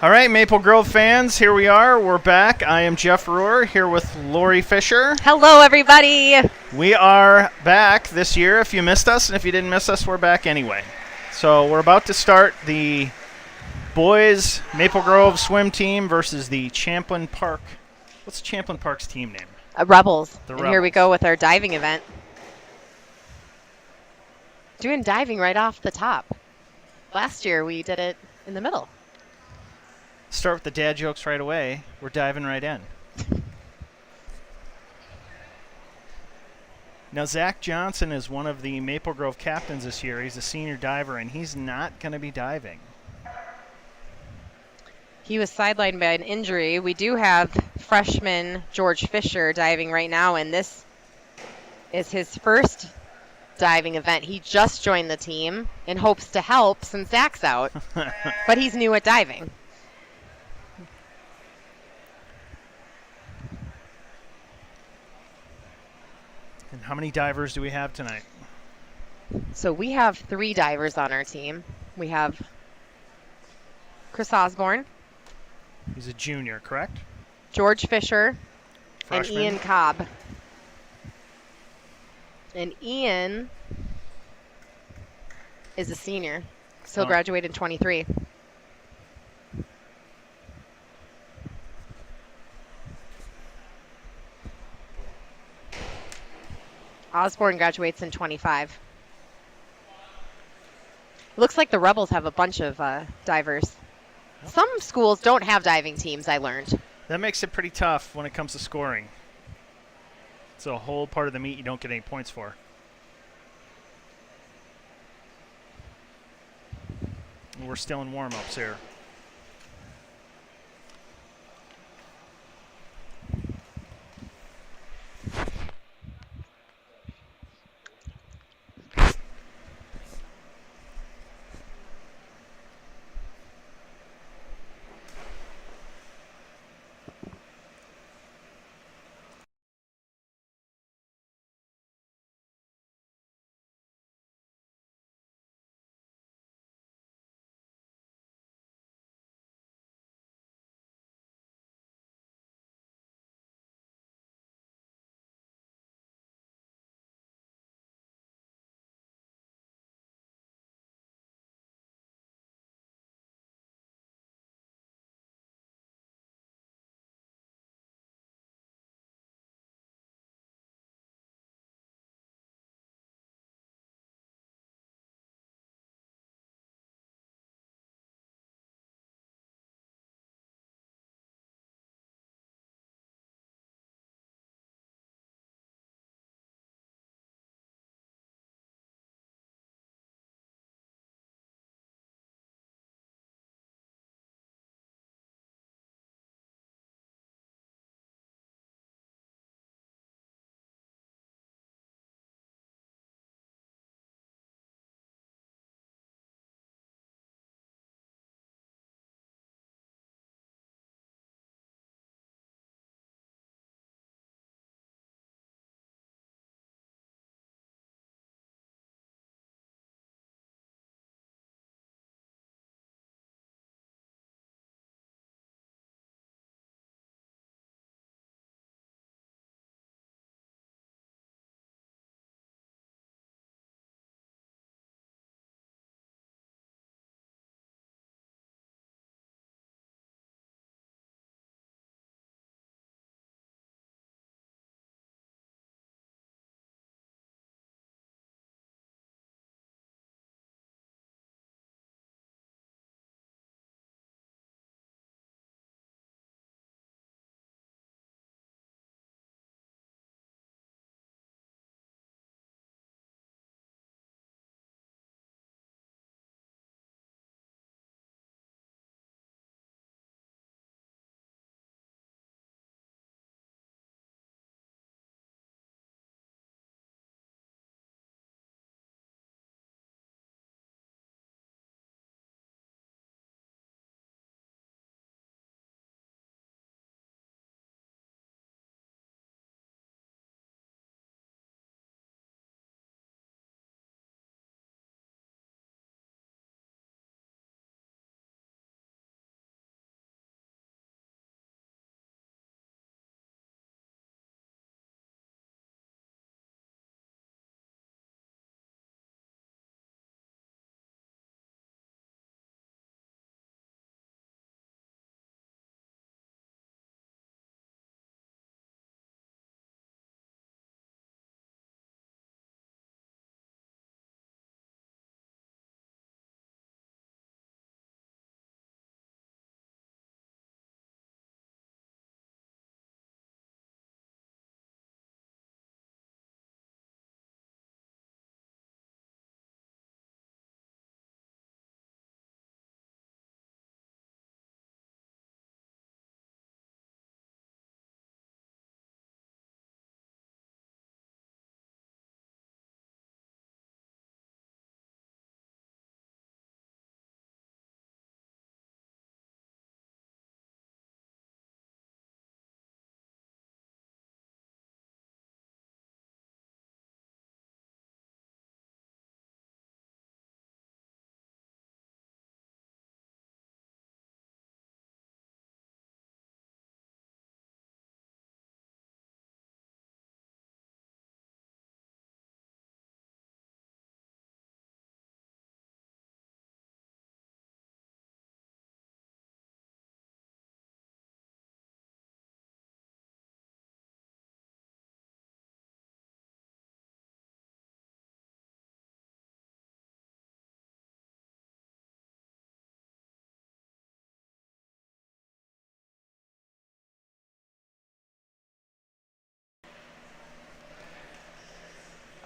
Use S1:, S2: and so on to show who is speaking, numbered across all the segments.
S1: All right, Maple Grove fans, here we are. We're back. I am Jeff Rohr here with Lori Fisher.
S2: Hello, everybody.
S1: We are back this year. If you missed us, and if you didn't miss us, we're back anyway. So we're about to start the boys Maple Grove swim team versus the Champlin Park. What's Champlin Park's team name?
S2: Rebels.
S1: The
S2: And here we
S1: Rebels.
S2: go with our diving event. Doing diving right off the top. Last year we did it in the middle.
S1: Start with the dad jokes right away. We're diving right in. Now, Zach Johnson is one of the Maple Grove captains this year. He's a senior diver, and he's not going to be diving.
S2: He was sidelined by an injury. We do have freshman George Fisher diving right now, and this is his first diving event. He just joined the team in hopes to help since Zach's out, but he's new at diving.
S1: And how many divers do we have tonight?
S2: So we have 3 divers on our team. We have Chris Osborne,
S1: He's a junior, correct?
S2: George Fisher,
S1: Freshman.
S2: and Ian Cobb. And Ian is a senior, so he'll graduate in 23. Osborne graduates in 25. Looks like the Rebels have a bunch of divers. Some schools don't have diving teams, I learned.
S1: That makes it pretty tough when it comes to scoring. It's a whole part of the meet you don't get any points for. We're still in warm-ups here.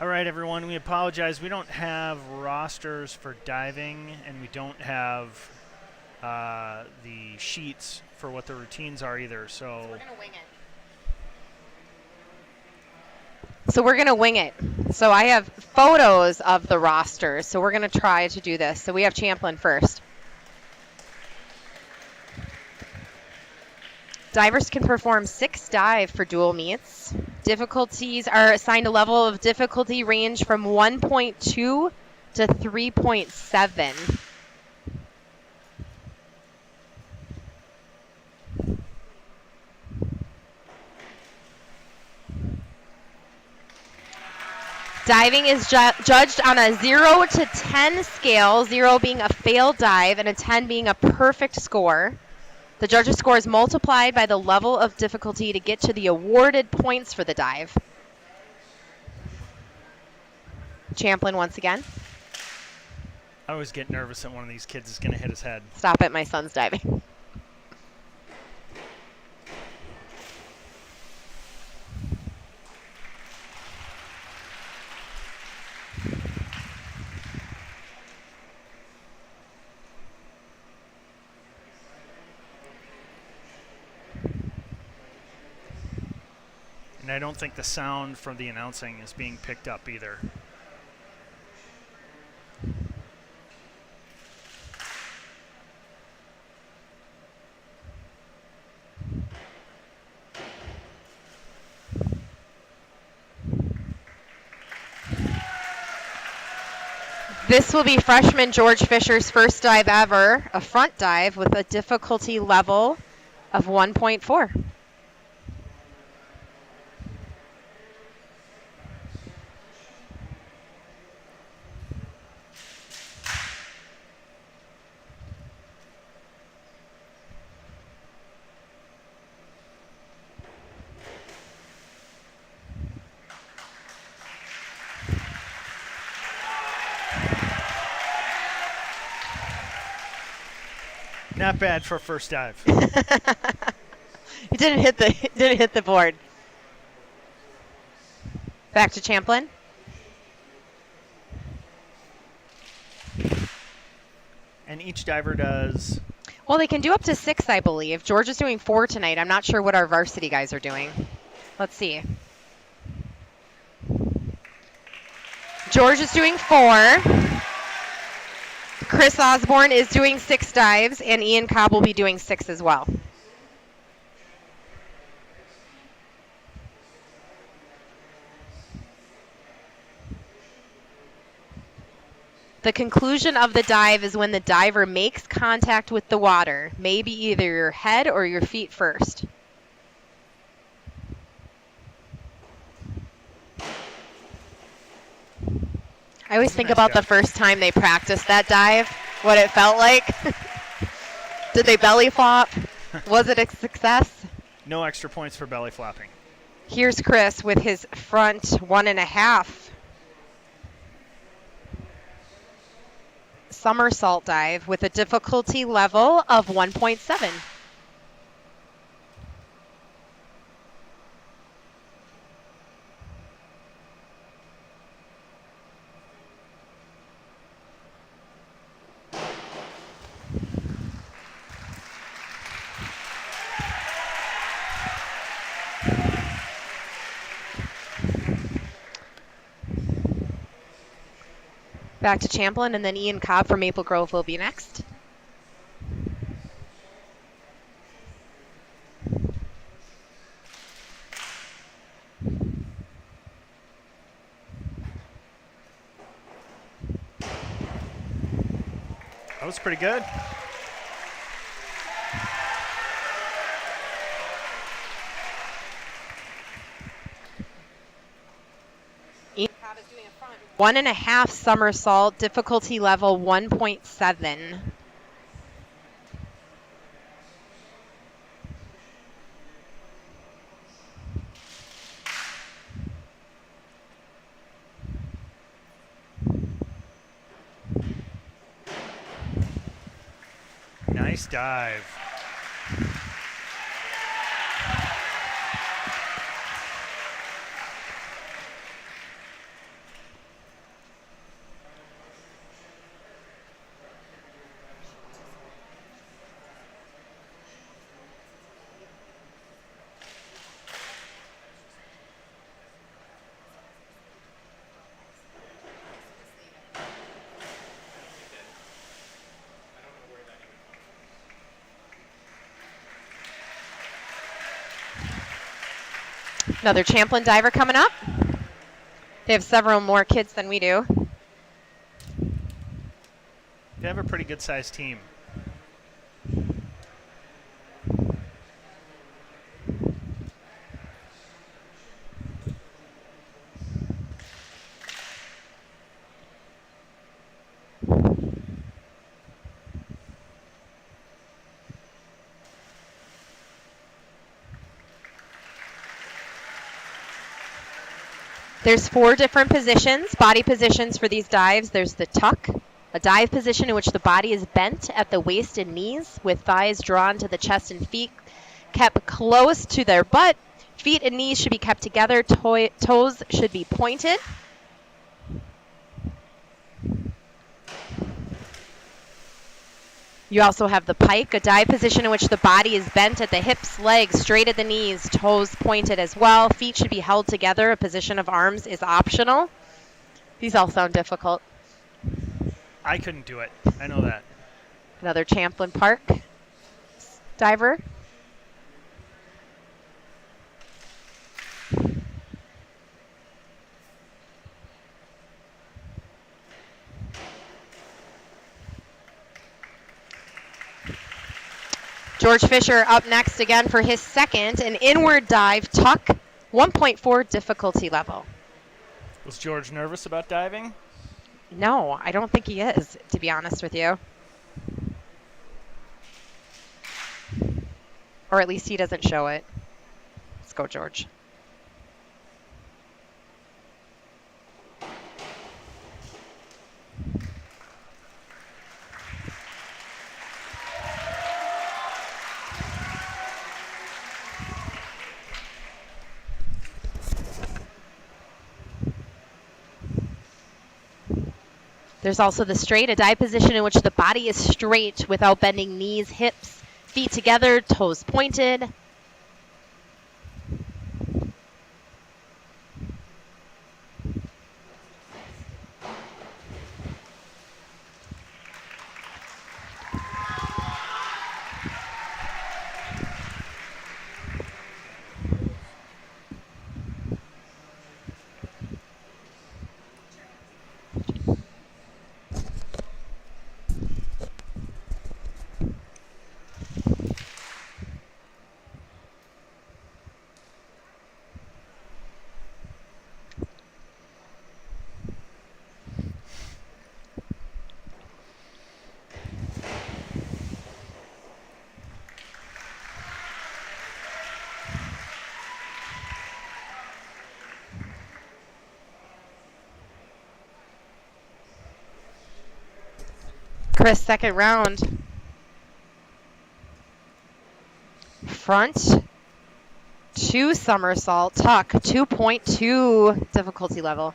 S1: All right, everyone, we apologize. We don't have rosters for diving, and we don't have the sheets for what the routines are either. So
S2: we're going to wing it. So we're going to wing it. So I have photos of the rosters. So we're going to try to do this. So we have Champlin first. Divers can perform 6 dive for dual meets. Difficulties are assigned a level of difficulty range from 1.2 to 3.7. Diving is judged on a 0 to 10 scale, 0 being a failed dive and a 10 being a perfect score. The judges' score is multiplied by the level of difficulty to get to the awarded points for the dive. Champlin once again.
S1: I always get nervous that one of these kids is going to hit his head.
S2: Stop it, my son's diving.
S1: And I don't think the sound from the announcing is being picked up either.
S2: This will be freshman George Fisher's first dive ever, a front dive with a difficulty level of 1.4.
S1: Not bad for a first dive.
S2: He didn't hit the board. Back to Champlin.
S1: And each diver does...
S2: Well, they can do up to 6, I believe. George is doing 4 tonight. I'm not sure what our varsity guys are doing. Let's see. George is doing 4. Chris Osborne is doing 6 dives, and Ian Cobb will be doing 6 as well. The conclusion of the dive is when the diver makes contact with the water, maybe either your head or your feet first. I always think about the first time they practiced that dive, what it felt like. Did they belly flop? Was it a success?
S1: No extra points for belly flopping.
S2: Here's Chris with his front 1.5. Somersault dive with a difficulty level of 1.7. Back to Champlin, and then Ian Cobb from Maple Grove will be next.
S1: That was pretty good.
S2: Ian Cobb is doing a front 1.5 somersault, difficulty level 1.7.
S1: Nice dive.
S2: Another Champlin diver coming up. They have several more kids than we do.
S1: They have a pretty good sized team.
S2: There's 4 different positions, body positions for these dives. There's the tuck, a dive position in which the body is bent at the waist and knees with thighs drawn to the chest and feet kept close to their butt. Feet and knees should be kept together. Toes should be pointed. You also have the pike, a dive position in which the body is bent at the hips, legs, straight at the knees, toes pointed as well. Feet should be held together. A position of arms is optional. These all sound difficult.
S1: I couldn't do it. I know that.
S2: Another Champlin Park diver. George Fisher up next again for his second, an inward dive tuck, 1.4 difficulty level.
S1: Was George nervous about diving?
S2: No, I don't think he is, to be honest with you. Or at least he doesn't show it. Let's go, George. There's also the straight, a dive position in which the body is straight without bending knees, hips, feet together, toes pointed. Chris, second round. Front, 2 somersault, tuck, 2.2 difficulty level.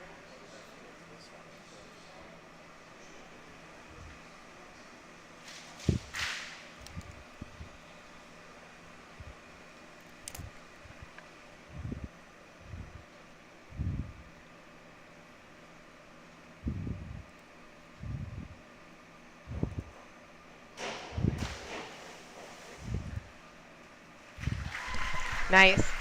S2: Nice.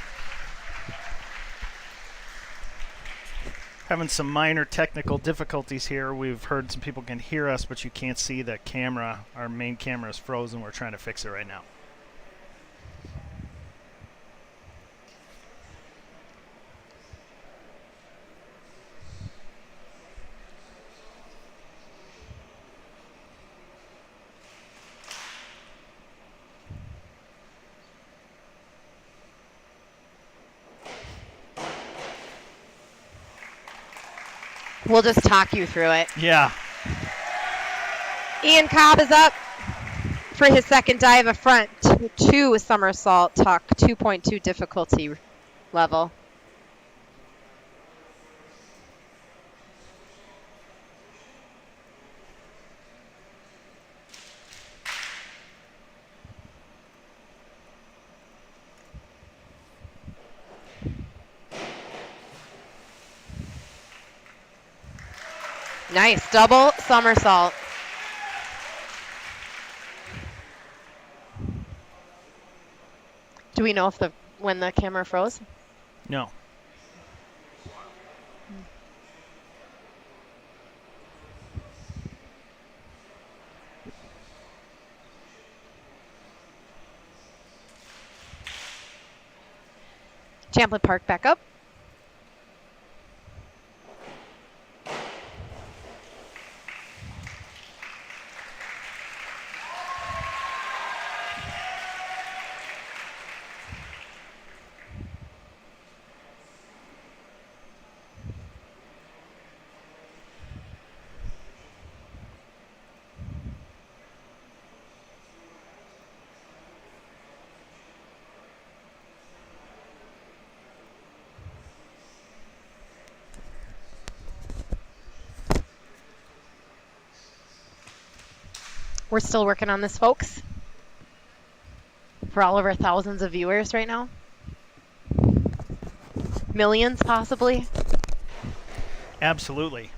S1: Having some minor technical difficulties here. We've heard some people can hear us, but you can't see the camera. Our main camera is frozen. We're trying to fix it right now.
S2: We'll just talk you through it.
S1: Yeah.
S2: Ian Cobb is up for his second dive, a front, 2 somersault, tuck, 2.2 difficulty level. Nice, double somersault. Do we know if when the camera froze?
S1: No.
S2: Champlin Park back up. We're still working on this, folks. For all of our thousands of viewers right now. Millions, possibly.
S1: Absolutely.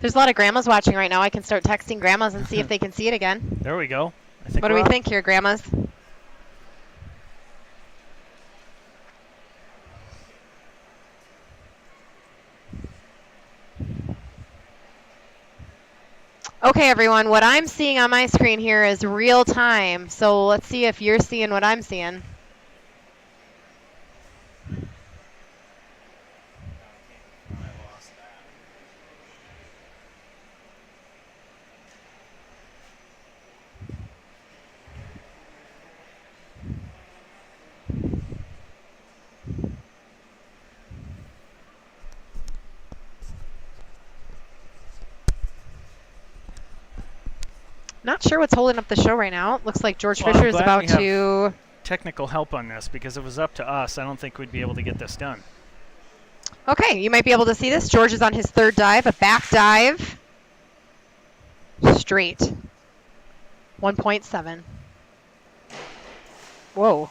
S2: There's a lot of grandmas watching right now. I can start texting grandmas and see if they can see it again.
S1: There we go. I think
S2: What do we think here, grandmas? Okay, everyone, what I'm seeing on my screen here is real time. So let's see if you're seeing what I'm seeing. Not sure what's holding up the show right now. Looks like George Fisher is about to...
S1: technical help on this, because if it was up to us, I don't think we'd be able to get this done.
S2: Okay, you might be able to see this. George is on his third dive, a back dive. Straight. 1.7. Whoa.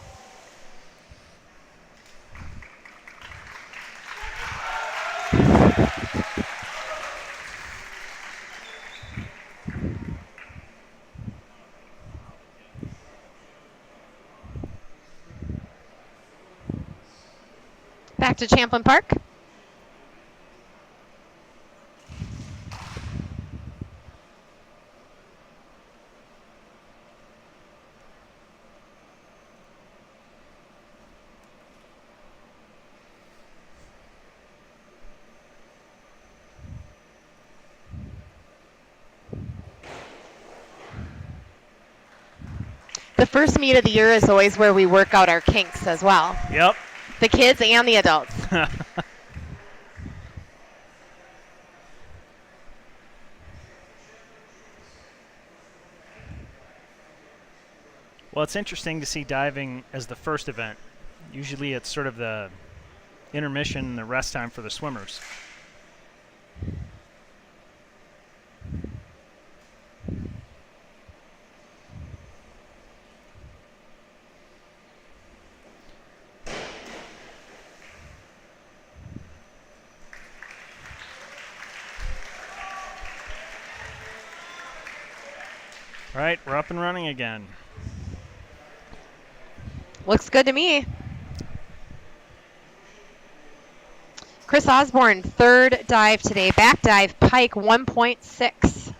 S2: Back to Champlin Park. The first meet of the year is always where we work out our kinks as well.
S1: Yep.
S2: The kids and the adults.
S1: Well, it's interesting to see diving as the first event. Usually it's sort of the intermission, the rest time for the swimmers. All right, we're up and running again.
S2: Looks good to me. Chris Osborne, third dive today. Back dive, pike 1.6.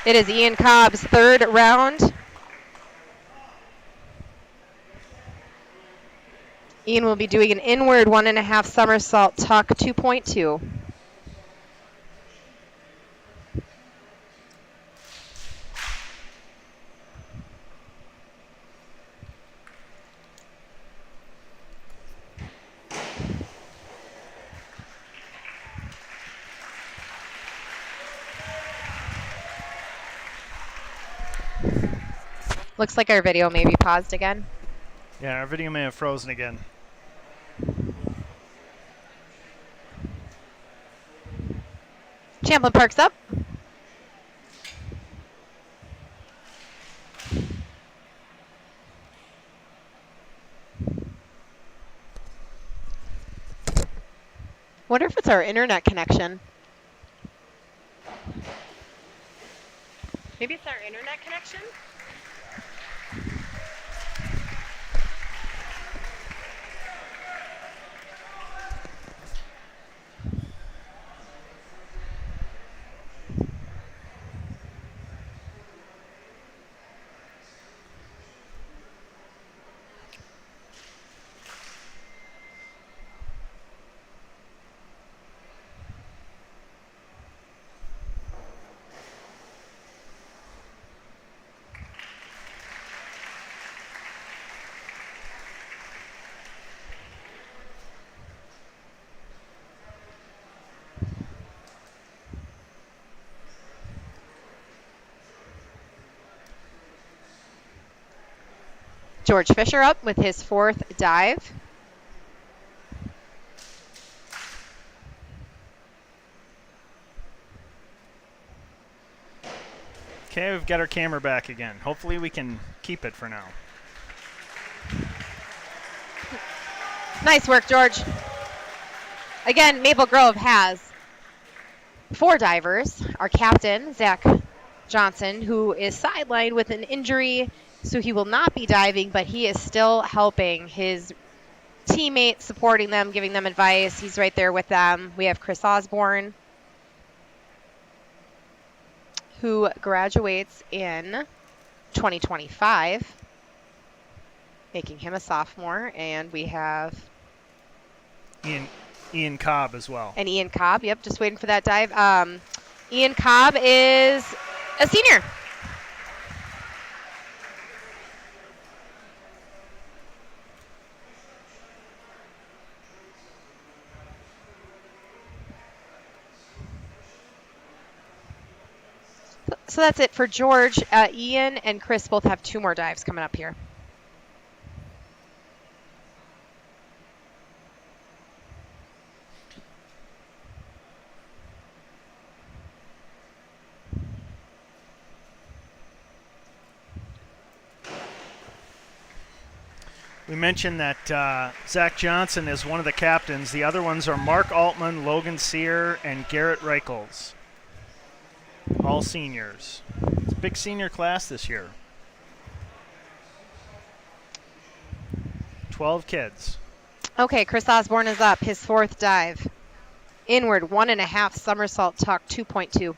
S2: It is Ian Cobb's third round. Ian will be doing an inward 1.5 somersault tuck 2.2. Looks like our video may be paused again.
S1: Yeah, our video may have frozen again.
S2: Champlin parks up. Wonder if it's our internet connection. Maybe it's our internet connection? George Fisher up with his fourth dive.
S1: Okay, we've got our camera back again. Hopefully we can keep it for now.
S2: Nice work, George. Again, Maple Grove has 4 divers. Our captain, Zach Johnson, who is sidelined with an injury, so he will not be diving, but he is still helping his teammates, supporting them, giving them advice. He's right there with them. We have Chris Osborne, who graduates in 2025, making him a sophomore, and we have
S1: Ian Cobb as well.
S2: And Ian Cobb, yep, just waiting for that dive. Ian Cobb is a senior. So that's it for George. Ian and Chris both have 2 more dives coming up here.
S1: We mentioned that Zach Johnson is one of the captains. The other ones are Mark Altman, Logan Sear, and Garrett Reichels. All seniors. It's a big senior class this year. 12 kids.
S2: Okay, Chris Osborne is up. His fourth dive. Inward, 1.5 somersault tuck, 2.2.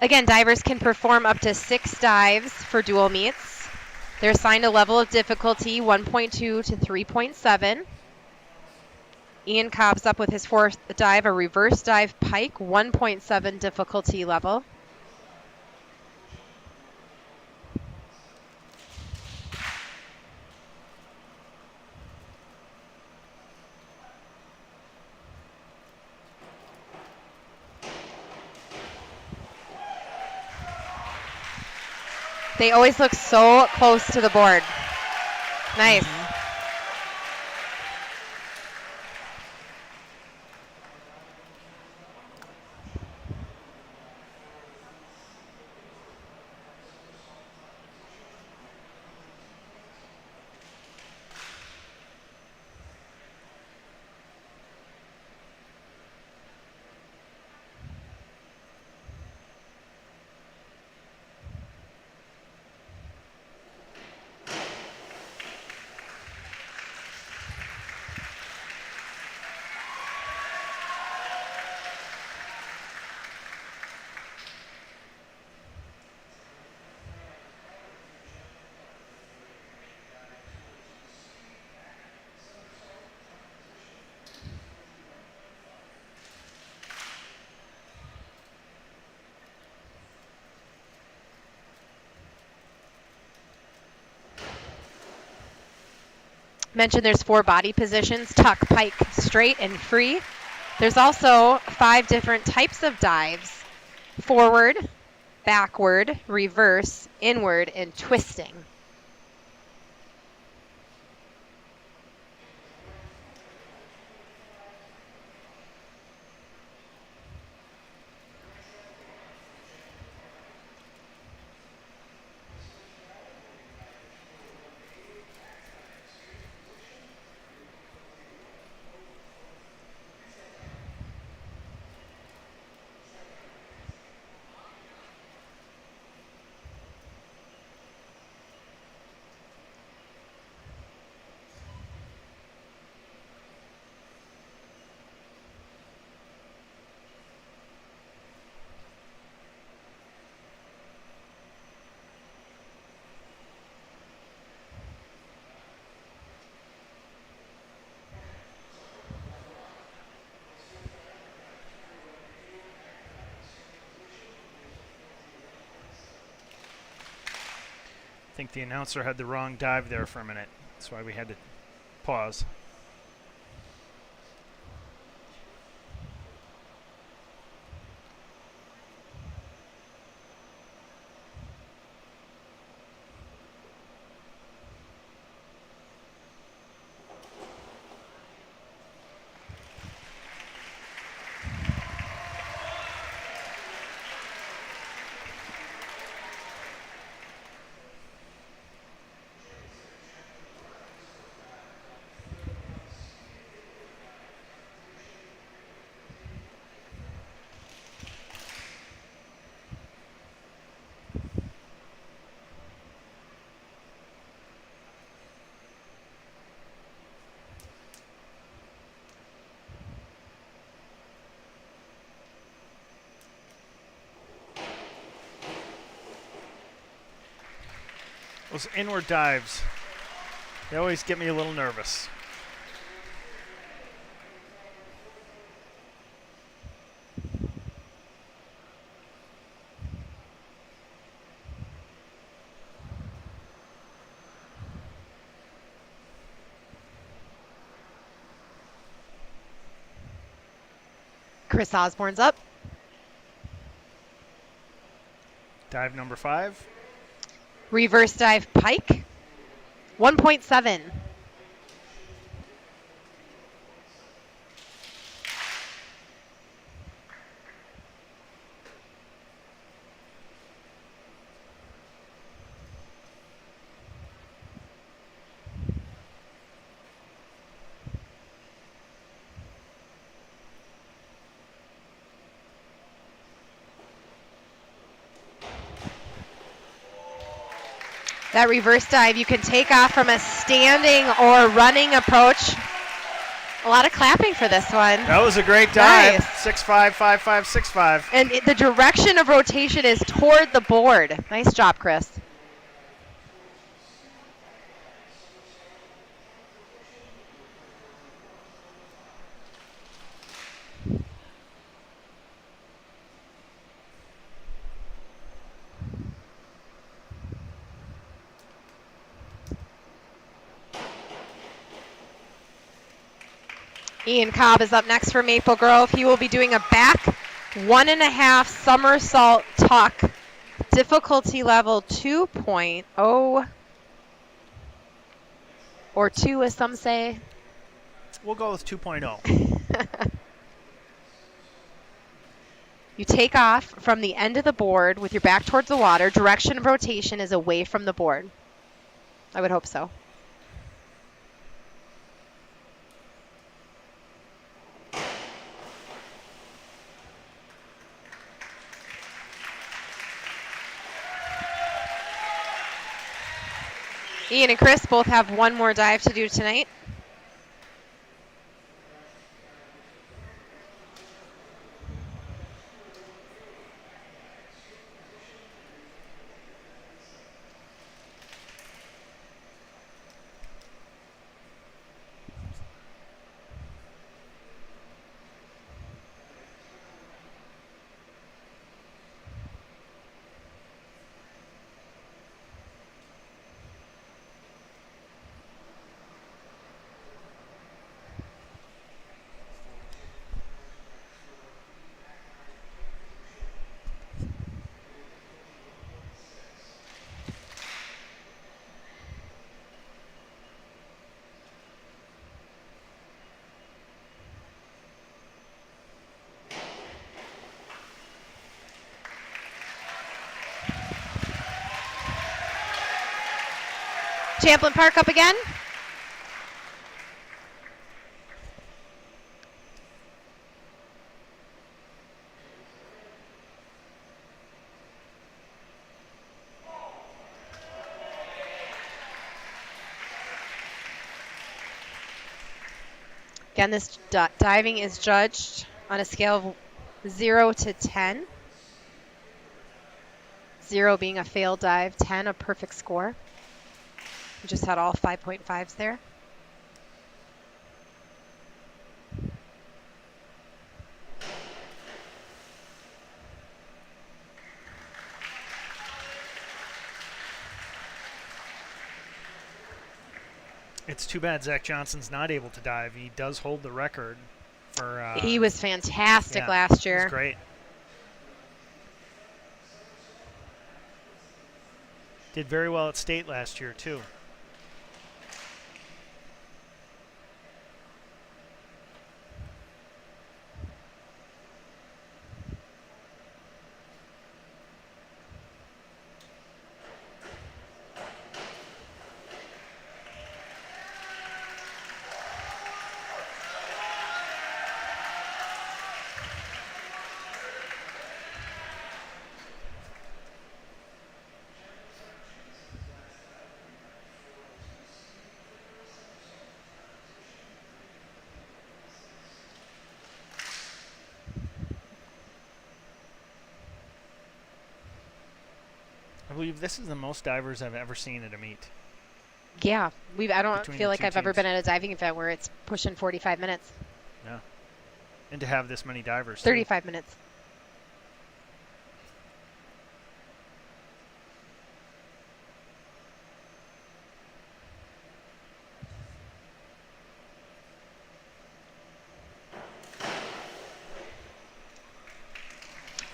S2: Again, divers can perform up to 6 dives for dual meets. They're assigned a level of difficulty 1.2 to 3.7. Ian Cobb's up with his fourth dive, a reverse dive pike, 1.7 difficulty level. They always look so close to the board. Nice. Mentioned there's 4 body positions, tuck, pike, straight, and free. There's also 5 different types of dives: forward, backward, reverse, inward, and twisting.
S1: I think the announcer had the wrong dive there for a minute. That's why we had to pause. Those inward dives, they always get me a little nervous.
S2: Chris Osborne's up.
S1: Dive number 5.
S2: Reverse dive pike. 1.7. That reverse dive, you can take off from a standing or running approach. A lot of clapping for this one.
S1: That was a great dive.
S2: Nice.
S1: 6'5", 5'5", 6'5".
S2: And the direction of rotation is toward the board. Nice job, Chris. Ian Cobb is up next for Maple Grove. He will be doing a back 1.5 somersault tuck, difficulty level 2.0 or 2 as some say.
S1: We'll go with 2.0.
S2: You take off from the end of the board with your back towards the water. Direction of rotation is away from the board. I would hope so. Ian and Chris both have one more dive to do tonight. Champlin Park up again. Again, this diving is judged on a scale of 0 to 10. 0 being a failed dive, 10 a perfect score. We just had all 5.5s there.
S1: It's too bad Zach Johnson's not able to dive. He does hold the record for.
S2: He was fantastic last year.
S1: He was great. Did very well at state last year too. I believe this is the most divers I've ever seen at a meet.
S2: Yeah, I don't
S1: Between
S2: feel
S1: the
S2: like
S1: two
S2: I've ever
S1: teams.
S2: been at a diving event where it's pushing 45 minutes.
S1: Yeah. And to have this many divers, too.
S2: 35 minutes.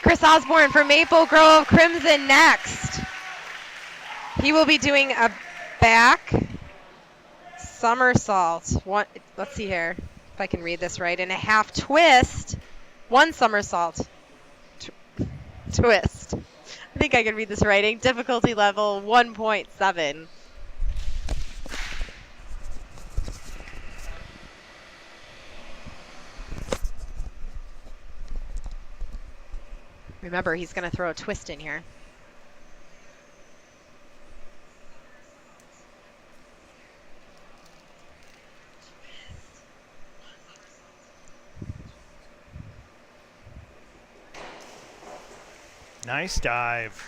S2: Chris Osborne from Maple Grove Crimson next. He will be doing a back somersault. Let's see here if I can read this right. And a half twist. One somersault. Twist. I think I can read this right. Difficulty level 1.7. Remember, he's going to throw a twist in here.
S1: Nice dive.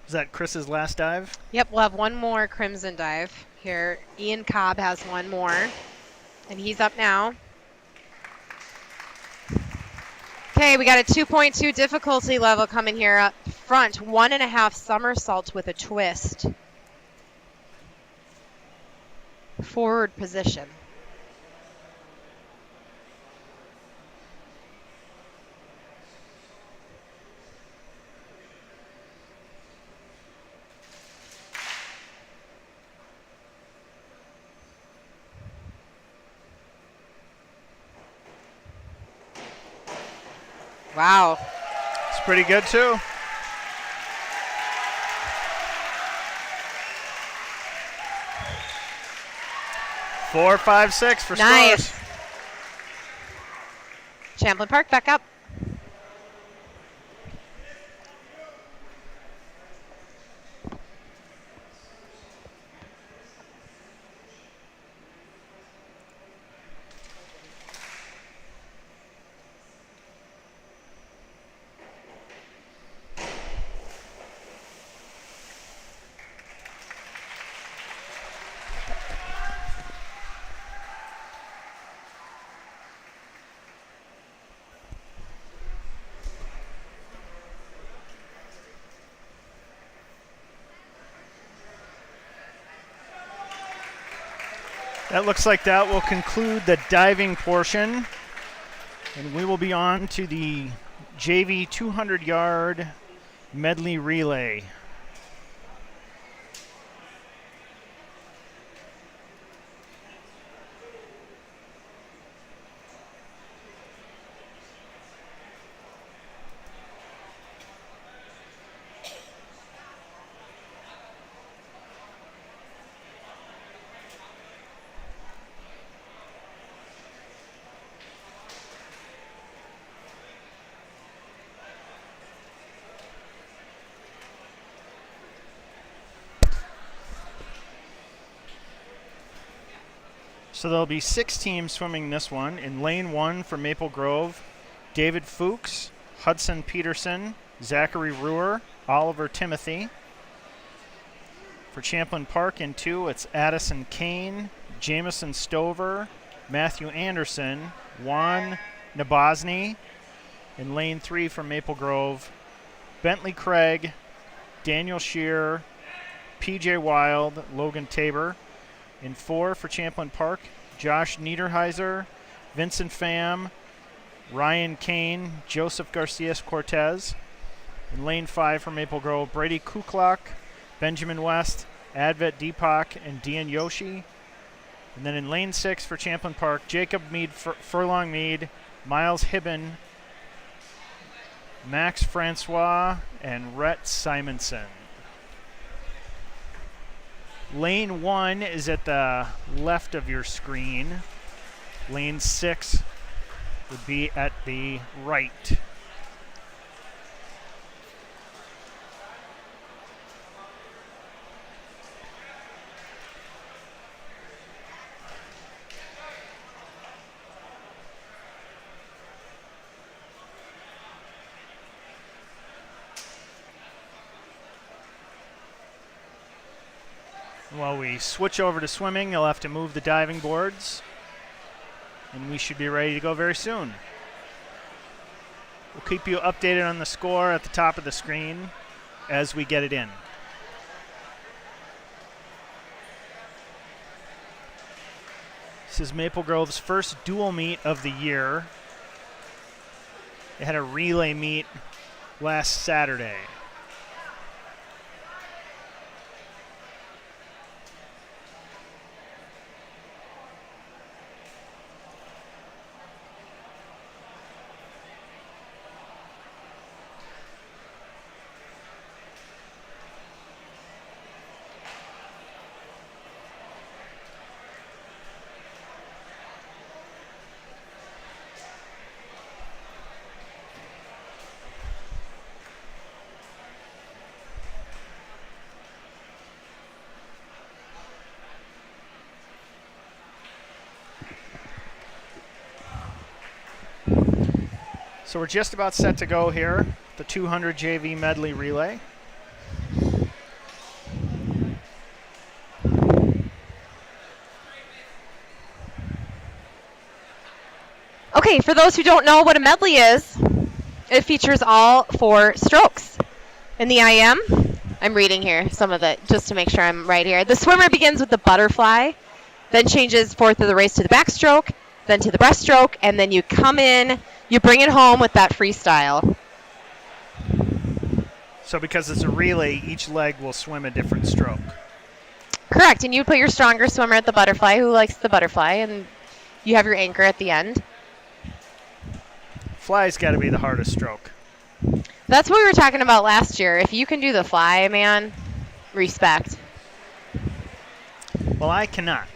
S1: Is that Chris's last dive?
S2: Yep, we'll have one more crimson dive here. Ian Cobb has one more, and he's up now. Okay, we got a 2.2 difficulty level coming here up front. 1.5 somersaults with a twist. Forward position. Wow.
S1: It's pretty good, too. Four, 5, 6 for
S2: Nice.
S1: scores.
S2: Champlin Park back up.
S1: That looks like that will conclude the diving portion. And we will be on to the JV 200-yard medley relay. So there'll be 6 teams swimming this one. In lane 1 for Maple Grove, David Fuchs, Hudson Peterson, Zachary Ruhr, Oliver Timothy. For Champlin Park in 2, it's Addison Kane, Jamison Stover, Matthew Anderson, Juan Nabosny. In lane 3 for Maple Grove, Bentley Craig, Daniel Shear, PJ Wild, Logan Tabor. In 4 for Champlin Park, Josh Niederheiser, Vincent Pham, Ryan Kane, Joseph Garcias-Cortez. In lane 5 for Maple Grove, Brady Kuklak, Benjamin West, Advet Deepak, and Dean Yoshi. And then in lane 6 for Champlin Park, Jacob Furlong Mead, Miles Hibben, Max Francois, and Rhett Simonson. Lane 1 is at the left of your screen. Lane 6 would be at the right. While we switch over to swimming, you'll have to move the diving boards, and we should be ready to go very soon. We'll keep you updated on the score at the top of the screen as we get it in. This is Maple Grove's first dual meet of the year. They had a relay meet last Saturday. So we're just about set to go here, the 200 JV medley relay.
S2: Okay, for those who don't know what a medley is, it features all 4 strokes. In the IM, I'm reading here some of it just to make sure I'm right here. The swimmer begins with the butterfly, then changes forth of the race to the backstroke, then to the breaststroke, and then you come in, you bring it home with that freestyle.
S1: So because it's a relay, each leg will swim a different stroke.
S2: Correct, and you put your stronger swimmer at the butterfly, who likes the butterfly, and you have your anchor at the end.
S1: Fly's got to be the hardest stroke.
S2: That's what we were talking about last year. If you can do the fly, man, respect.
S1: Well, I cannot.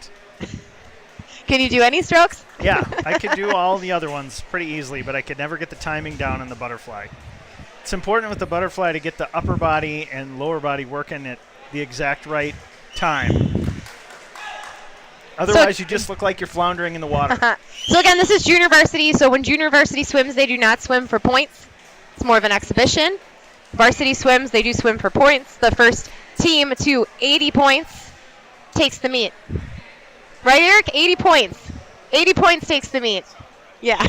S2: Can you do any strokes?
S1: Yeah, I could do all the other ones pretty easily, but I could never get the timing down on the butterfly. It's important with the butterfly to get the upper body and lower body working at the exact right time. Otherwise, you just look like you're floundering in the water.
S2: So again, this is junior varsity. So when junior varsity swims, they do not swim for points. It's more of an exhibition. Varsity swims, they do swim for points. The first team to 80 points takes the meet. Right, Eric? 80 points. 80 points takes the meet. Yeah.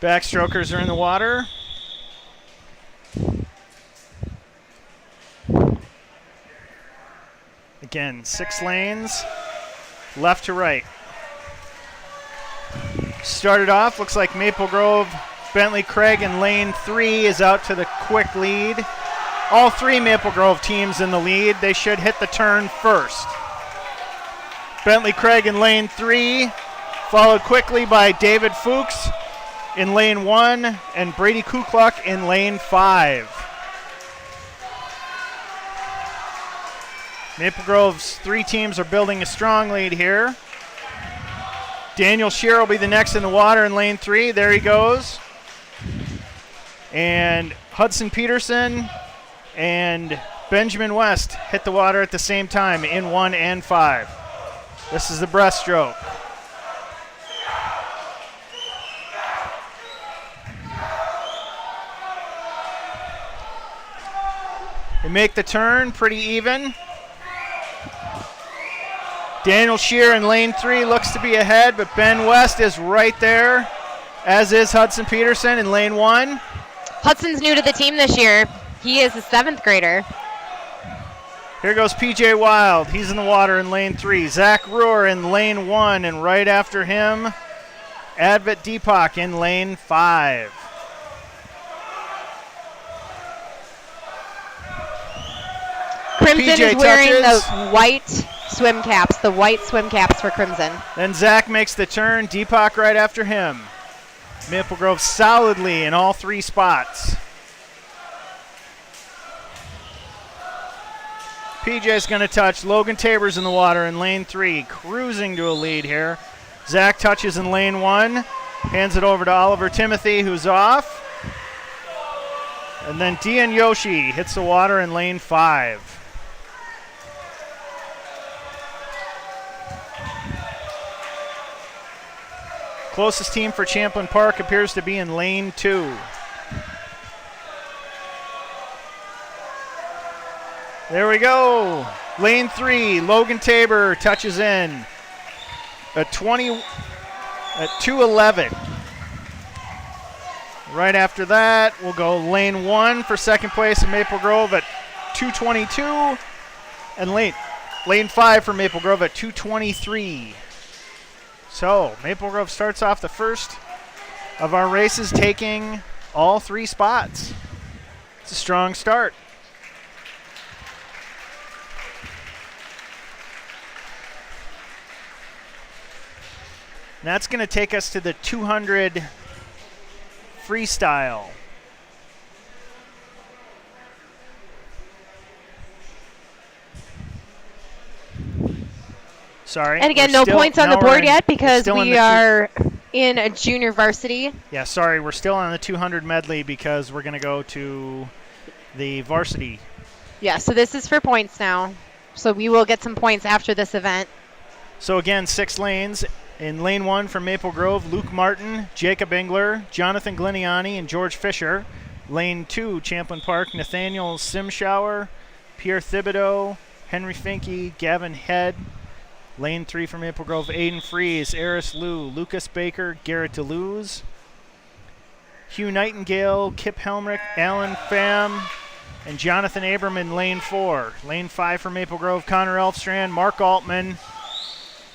S1: Backstrokers are in the water. Again, 6 lanes, left to right. Started off, looks like Maple Grove, Bentley Craig in lane 3 is out to the quick lead. All 3 Maple Grove teams in the lead. They should hit the turn first. Bentley Craig in lane 3, followed quickly by David Fuchs in lane 1 and Brady Kukluk in lane 5. Maple Grove's 3 teams are building a strong lead here. Daniel Shear will be the next in the water in lane 3. There he goes. And Hudson Peterson and Benjamin West hit the water at the same time in 1 and 5. This is the breaststroke. They make the turn pretty even. Daniel Shear in lane 3 looks to be ahead, but Ben West is right there, as is Hudson Peterson in lane 1.
S2: Hudson's new to the team this year. He is a 7th grader.
S1: Here goes PJ Wild. He's in the water in lane 3. Zach Ruhr in lane 1, and right after him, Advit Deepak in lane 5.
S2: Crimson
S1: PJ
S2: is wearing
S1: touches.
S2: the white swim caps, for Crimson.
S1: Then Zach makes the turn. Deepak right after him. Maple Grove solidly in all 3 spots. PJ's going to touch. Logan Tabor's in the water in lane 3, cruising to a lead here. Zach touches in lane 1, hands it over to Oliver Timothy, who's off. And then Dian Yoshi hits the water in lane 5. Closest team for Champlin Park appears to be in lane 2. There we go. Lane 3, Logan Tabor touches in at 2:11. Right after that, we'll go lane 1 for second place in Maple Grove at 2:22, and lane 5 for Maple Grove at 2:23. So Maple Grove starts off the first of our races taking all 3 spots. It's a strong start. And that's going to take us to the 200 freestyle. Sorry.
S2: And again, no points on the board yet because we are in a junior varsity.
S1: Yeah, sorry, we're still on the 200 medley because we're going to go to the varsity.
S2: Yeah, so this is for points now. So we will get some points after this event.
S1: So again, 6 lanes. In lane 1 from Maple Grove, Luke Martin, Jacob Engler, Jonathan Gliniani, and George Fisher. Lane 2, Champlin Park, Nathaniel Simshower, Pierre Thibodeau, Henry Finke, Gavin Head. Lane 3 from Maple Grove, Aiden Fries, Eris Liu, Lucas Baker, Garrett DeLuz, Hugh Nightingale, Kip Helmrich, Alan Pham, and Jonathan Abram in lane 4. Lane 5 from Maple Grove, Connor Elfstrand, Mark Altman,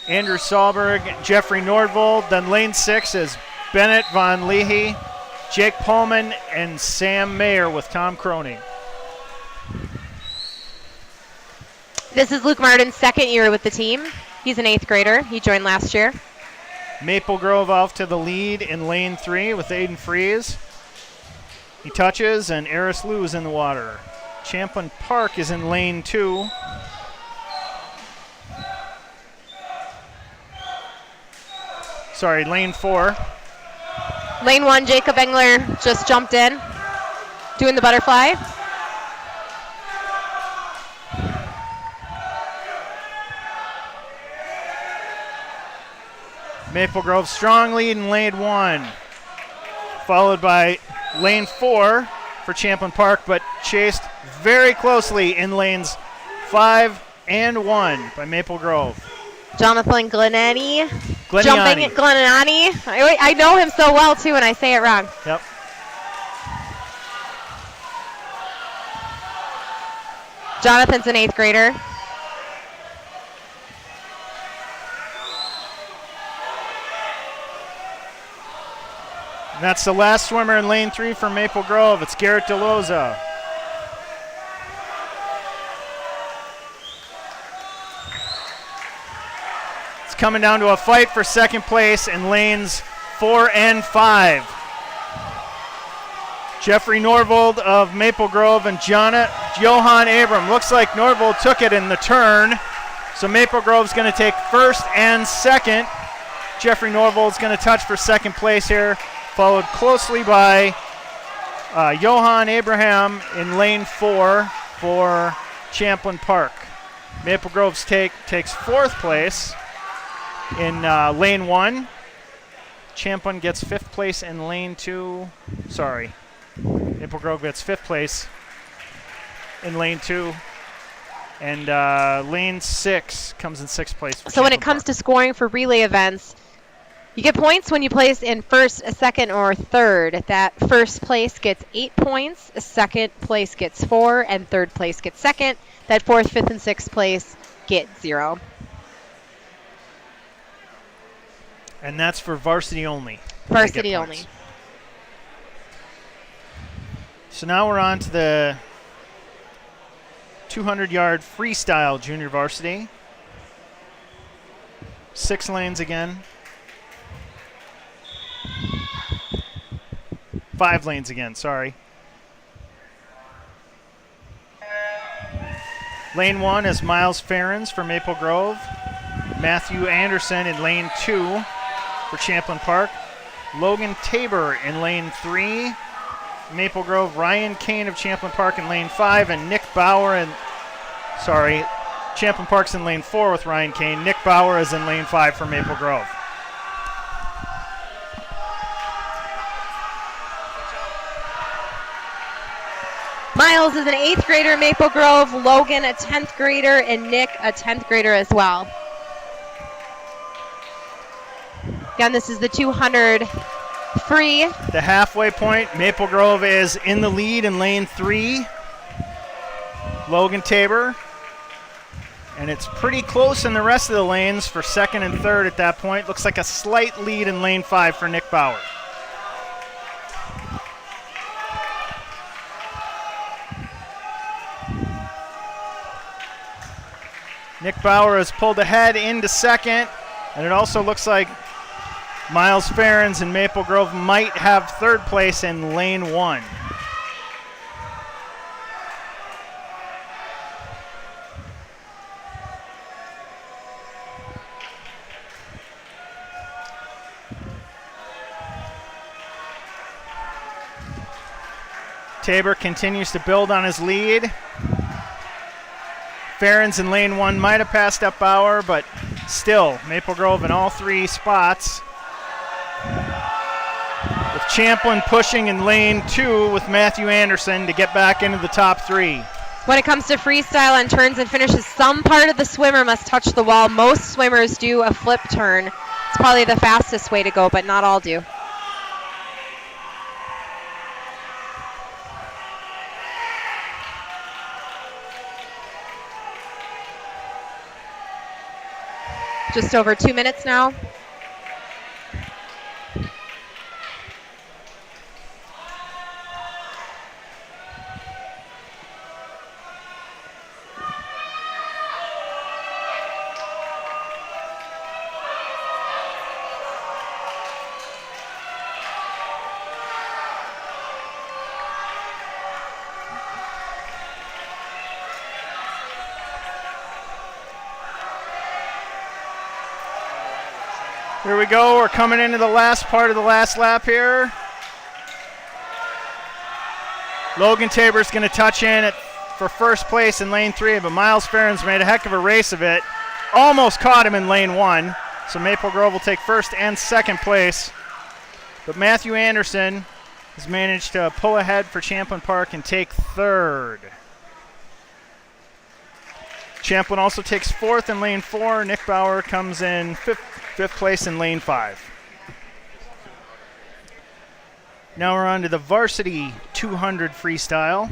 S1: Andrew Sahlberg, Jeffrey Nordvold. Then lane 6 is Bennett Von Leahy, Jake Pullman, and Sam Mayer with Tom Croning.
S2: This is Luke Martin's second year with the team. He's an 8th grader. He joined last year.
S1: Maple Grove off to the lead in lane 3 with Aiden Fries. He touches, and Eris Liu is in the water. Champlin Park is in lane 2. Sorry, lane 4.
S2: Lane 1, Jacob Engler just jumped in, doing the butterfly.
S1: Maple Grove strong lead in lane 1, followed by lane 4 for Champlin Park, but chased very closely in lanes 5 and 1 by Maple Grove.
S2: Jonathan Gliniani. Jumping at Gliniani. I know him so well, too, and I say it wrong.
S1: Yep.
S2: Jonathan's an 8th grader.
S1: And that's the last swimmer in lane 3 for Maple Grove. It's Garrett DeLoza. It's coming down to a fight for second place in lanes 4 and 5. Jeffrey Norvold of Maple Grove and Johan Abram. Looks like Norvold took it in the turn. So Maple Grove's going to take first and second. Jeffrey Norvold's going to touch for second place here, followed closely by Johan Abraham in lane 4 for Champlin Park. Maple Grove takes fourth place in lane 1. Champlin gets 5th place in lane 2. Sorry. Maple Grove gets 5th place in lane 2. And lane 6 comes in 6th place.
S2: So when it comes to scoring for relay events, you get points when you place in first, second, or third. That first place gets 8 points, second place gets 4, and third place gets second. That 4th, 5th, and 6th place get 0.
S1: And that's for varsity only.
S2: Varsity only.
S1: So now we're on to the 200-yard freestyle junior varsity. 6 lanes again. 5 lanes again, sorry. Lane 1 is Miles Ferens for Maple Grove. Matthew Anderson in lane 2 for Champlin Park. Logan Tabor in lane 3. Maple Grove, Ryan Kane of Champlin Park in lane 5, and Nick Bauer in, Champlin Park's in lane 4 with Ryan Kane. Nick Bauer is in lane 5 for Maple Grove.
S2: Miles is an 8th grader in Maple Grove, Logan a 10th grader, and Nick a 10th grader as well. Again, this is the 200 free.
S1: The halfway point, Maple Grove is in the lead in lane 3. Logan Tabor. And it's pretty close in the rest of the lanes for second and third at that point. Looks like a slight lead in lane 5 for Nick Bauer. Nick Bauer has pulled ahead into second, and it also looks like Miles Ferens and Maple Grove might have third place in lane 1. Tabor continues to build on his lead. Ferens in lane 1 might have passed up Bauer, but still, Maple Grove in all 3 spots. With Champlin pushing in lane 2 with Matthew Anderson to get back into the top 3.
S2: When it comes to freestyle on turns and finishes, some part of the swimmer must touch the wall. Most swimmers do a flip turn. It's probably the fastest way to go, but not all do. Just over 2 minutes now.
S1: Here we go, we're coming into the last part of the last lap here. Logan Tabor's going to touch in for first place in lane 3, but Miles Ferens made a heck of a race of it. Almost caught him in lane 1, so Maple Grove will take first and second place. But Matthew Anderson has managed to pull ahead for Champlin Park and take third. Champlin also takes fourth in lane 4. Nick Bauer comes in fifth place in lane 5. Now we're on to the Varsity 200 freestyle.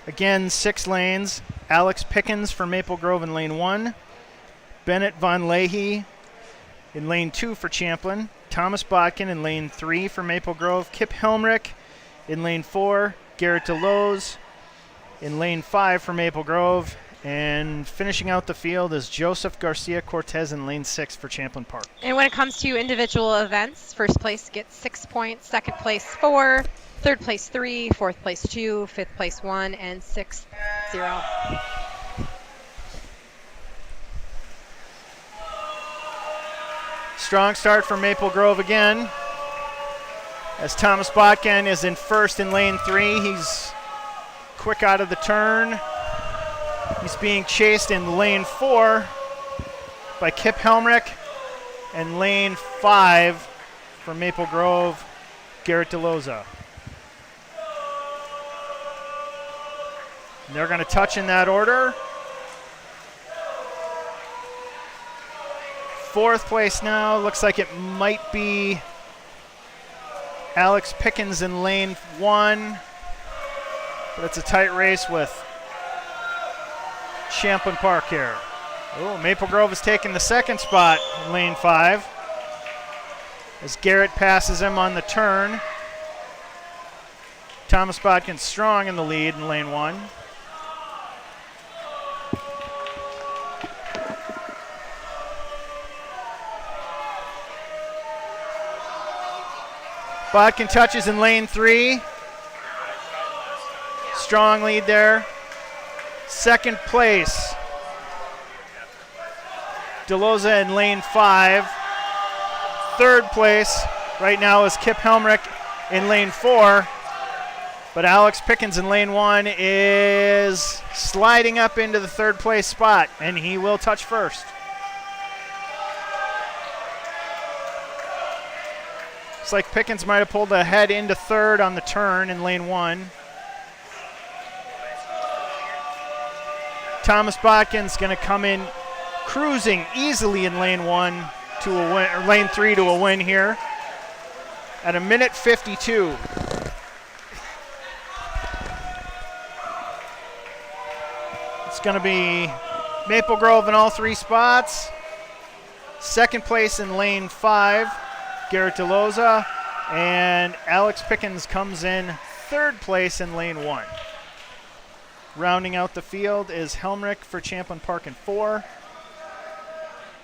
S1: Again, 6 lanes. Alex Pickens for Maple Grove in lane 1. Bennett Von Leahy in lane 2 for Champlin. Thomas Botkin in lane 3 for Maple Grove. Kip Helmrich in lane 4. Garrett DeLoze in lane 5 for Maple Grove. And finishing out the field is Joseph Garcia Cortez in lane 6 for Champlin Park.
S2: And when it comes to individual events, first place gets 6 points, second place 4, third place 3, fourth place 2, fifth place 1, and sixth 0.
S1: Strong start for Maple Grove again, as Thomas Botkin is in first in lane 3. He's quick out of the turn. He's being chased in lane 4 by Kip Helmrich, and lane 5 for Maple Grove, Garrett DeLoza. And they're going to touch in that order. Fourth place now, looks like it might be Alex Pickens in lane 1, but it's a tight race with Champlin Park here. Oh, Maple Grove is taking the second spot in lane 5 as Garrett passes him on the turn. Thomas Botkin strong in the lead in lane 1. Botkin touches in lane 3. Strong lead there. Second place, DeLoza in lane 5. Third place right now is Kip Helmrich in lane 4. But Alex Pickens in lane 1 is sliding up into the third place spot, and he will touch first. Looks like Pickens might have pulled ahead into third on the turn in lane 1. Thomas Botkin's going to come in cruising easily in lane 1 to a win, or lane 3 to a win here at a minute 52. It's going to be Maple Grove in all 3 spots. Second place in lane 5, Garrett DeLoza, and Alex Pickens comes in third place in lane 1. Rounding out the field is Helmrich for Champlin Park in 4,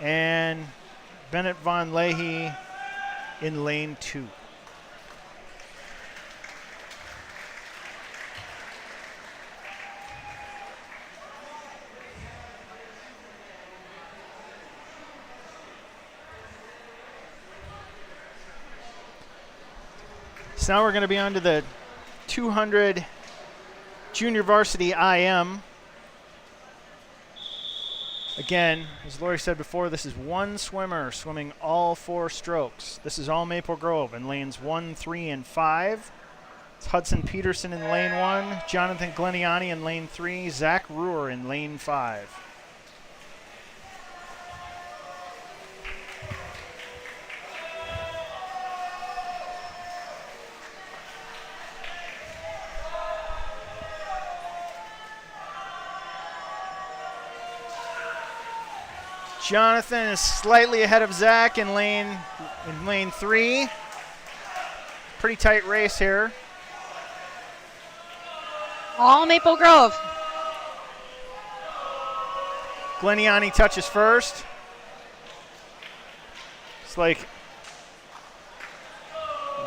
S1: and Bennett Von Leahy in lane 2. So now we're going to be on to the 200 Junior Varsity IM. Again, as Lori said before, this is one swimmer swimming all 4 strokes. This is all Maple Grove in lanes 1, 3, and 5. It's Hudson Peterson in lane 1, Jonathan Gleniani in lane 3, Zach Ruhr in lane 5. Jonathan is slightly ahead of Zach in lane 3. Pretty tight race here.
S2: All Maple Grove.
S1: Gleniani touches first. It's like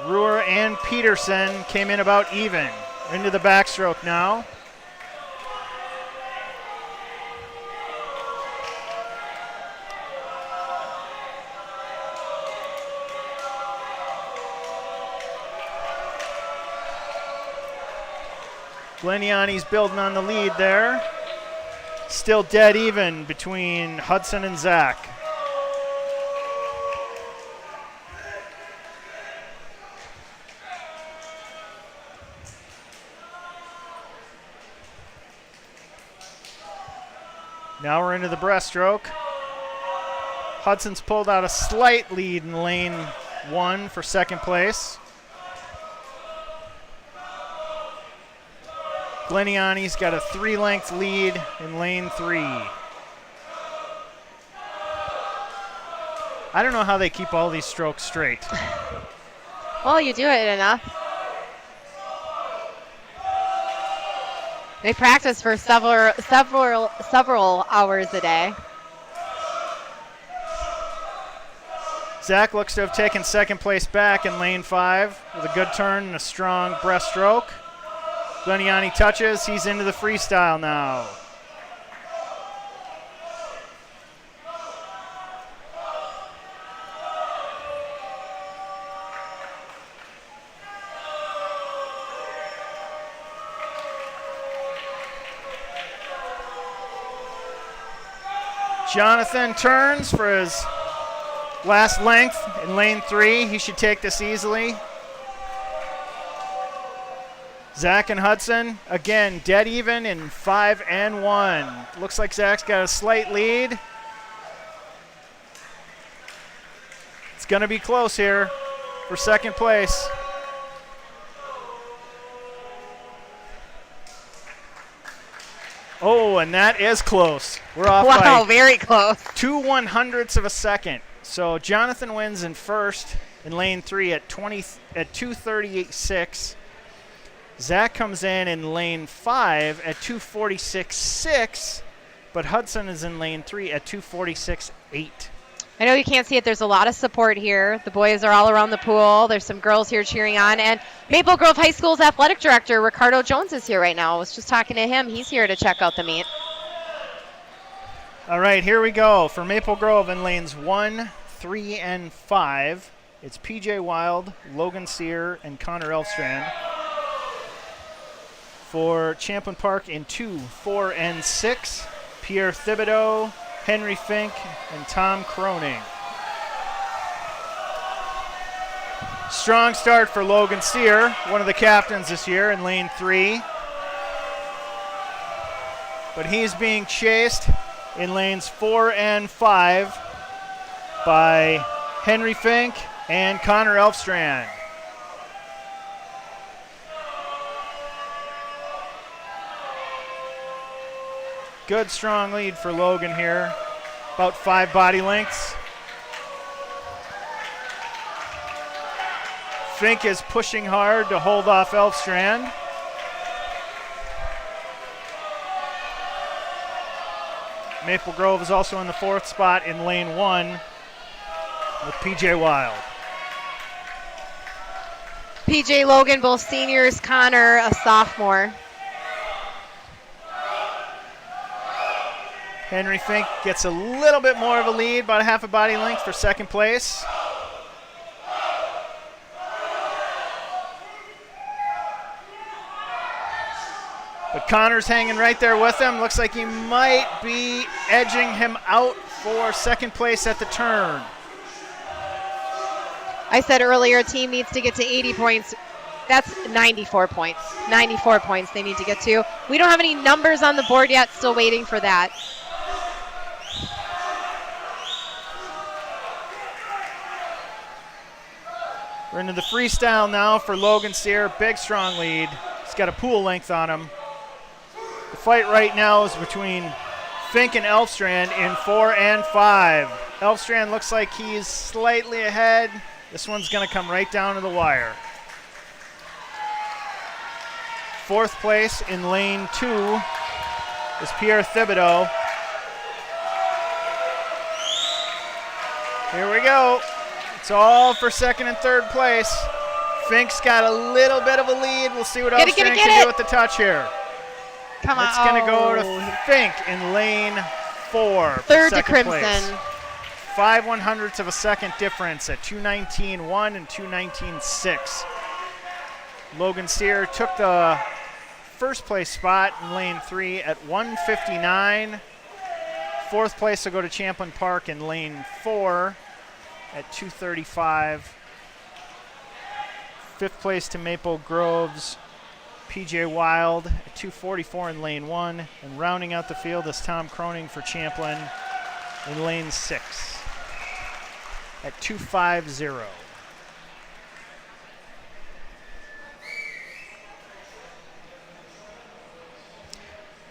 S1: Ruhr and Peterson came in about even. Into the backstroke now. Gleniani's building on the lead there. Still dead even between Hudson and Zach. Now we're into the breaststroke. Hudson's pulled out a slight lead in lane 1 for second place. Gleniani's got a 3-length lead in lane 3. I don't know how they keep all these strokes straight.
S2: Well, you do it enough. They practice for several hours a day.
S1: Zach looks to have taken second place back in lane 5 with a good turn and a strong breaststroke. Gleniani touches, he's into the freestyle now. Jonathan turns for his last length in lane 3. He should take this easily. Zach and Hudson, again, dead even in 5 and 1. Looks like Zach's got a slight lead. It's going to be close here for second place. Oh, and that is close. We're off by
S2: very close.
S1: 2/100ths of a second. So Jonathan wins in first in lane 3 at 2:38.6. Zach comes in lane 5 at 2:46.6, but Hudson is in lane 3 at 2:46.8.
S2: I know you can't see it. There's a lot of support here. The boys are all around the pool. There's some girls here cheering on. And Maple Grove High School's athletic director, Ricardo Jones, is here right now. I was just talking to him. He's here to check out the meet.
S1: All right, here we go. For Maple Grove in lanes 1, 3, and 5, it's PJ Wild, Logan Sear, and Connor Elfstrand. For Champlin Park in 2, 4, and 6, Pierre Thibodeau, Henry Fink, and Tom Croning. Strong start for Logan Sear, one of the captains this year in lane 3. But he's being chased in lanes 4 and 5 by Henry Fink and Connor Elfstrand. Good strong lead for Logan here, about 5 body lengths. Fink is pushing hard to hold off Elfstrand. Maple Grove is also in the 4th spot in lane 1 with PJ Wild.
S2: PJ Logan, both seniors, Connor, a sophomore.
S1: Henry Fink gets a little bit more of a lead, about a half a body length for second place. But Connor's hanging right there with him. Looks like he might be edging him out for second place at the turn.
S2: I said earlier, a team needs to get to 80 points. That's 94 points. 94 points they need to get to. We don't have any numbers on the board yet. Still waiting for that.
S1: We're into the freestyle now for Logan Sear. Big, strong lead. He's got a pool length on him. The fight right now is between Fink and Elfstrand in 4 and 5. Elfstrand looks like he's slightly ahead. This one's going to come right down to the wire. 4th place in lane 2 is Pierre Thibodeau. Here we go. It's all for 2nd and 3rd place. Fink's got a little bit of a lead. We'll see what Elfstrand can do with the touch here.
S2: Come on.
S1: It's going to go to Fink in lane 4.
S2: 3rd to Crimson.
S1: Place. 5/100ths of a second difference at 2:19.1 and 2:19.6. Logan Sear took the 1st place spot in lane 3 at 1:59. 4th place will go to Champlin Park in lane 4 at 2:35. 5th place to Maple Grove's PJ Wild at 2:44 in lane 1. And rounding out the field is Tom Croning for Champlin in lane 6 at 2:50.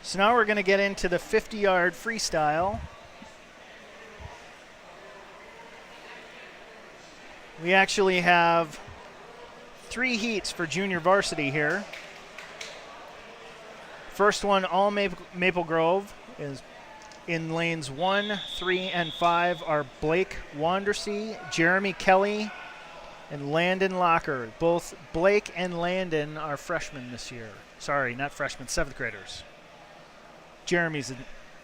S1: So now we're going to get into the 50-yard freestyle. We actually have 3 heats for junior varsity here. First one, all Maple Grove, is in lanes 1, 3, and 5 are Blake Wandersea, Jeremy Kelly, and Landon Locker. Both Blake and Landon are freshmen this year. Sorry, not freshmen, 7th graders. Jeremy's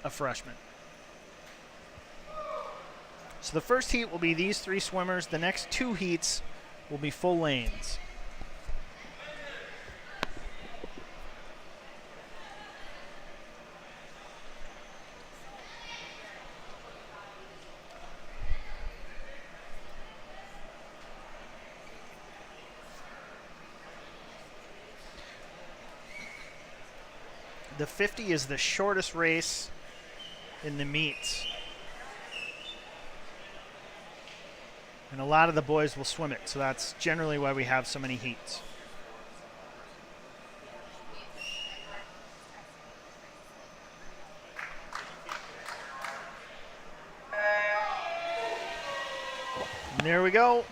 S1: a freshman. So the first heat will be these 3 swimmers. The next 2 heats will be full lanes. The 50 is the shortest race in the meets. And a lot of the boys will swim it, so that's generally why we have so many heats. And there we go.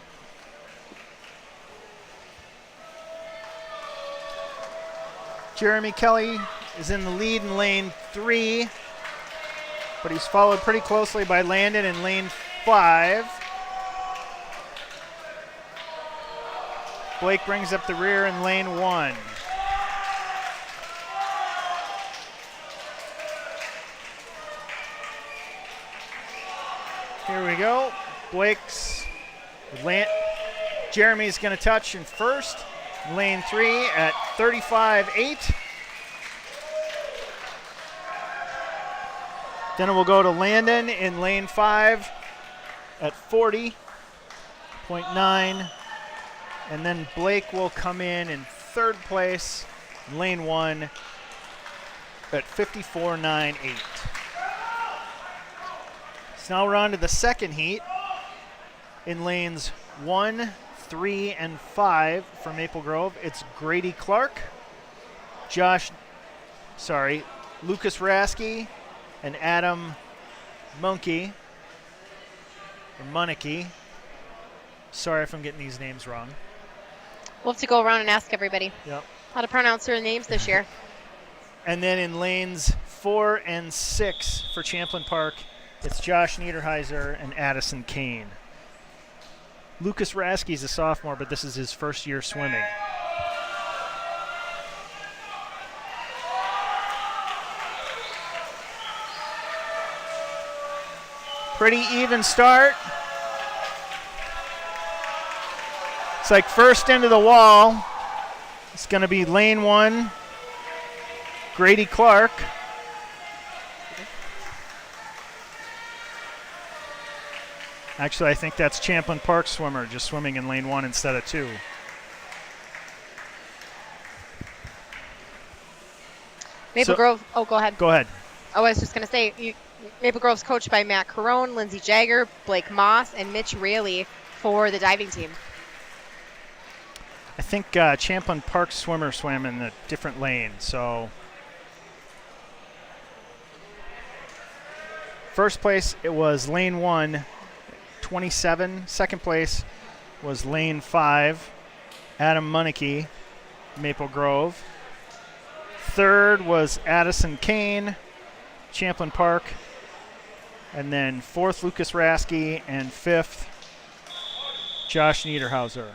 S1: Jeremy Kelly is in the lead in lane 3, but he's followed pretty closely by Landon in lane 5. Blake brings up the rear in lane 1. Here we go. Jeremy's going to touch in first. Lane 3 at 35.8. Then it will go to Landon in lane 5 at 40.9. And then Blake will come in third place, lane 1 at 54.98. So now we're on to the second heat in lanes 1, 3, and 5 for Maple Grove. It's Grady Clark, Lucas Rasky, and Adam Munke. Sorry if I'm getting these names wrong.
S2: We'll have to go around and ask everybody
S1: Yep.
S2: how to pronounce their names this year.
S1: And then in lanes 4 and 6 for Champlin Park, it's Josh Niederheiser and Addison Kane. Lucas Rasky's a sophomore, but this is his first year swimming. Pretty even start. It's like first into the wall. It's going to be lane 1, Grady Clark. Actually, I think that's Champlin Park swimmer just swimming in lane 1 instead of 2.
S2: Maple Grove. Oh, go ahead.
S1: Go ahead.
S2: Oh, I was just going to say, Maple Grove's coached by Matt Carone, Lindsey Jagger, Blake Moss, and Mitch Raley for the diving team.
S1: I think Champlin Park swimmer swam in a different lane. So first place, it was lane 1, 27. Second place was lane 5, Adam Munke, Maple Grove. Third was Addison Kane, Champlin Park. And then fourth, Lucas Rasky, and fifth, Josh Niederhauser.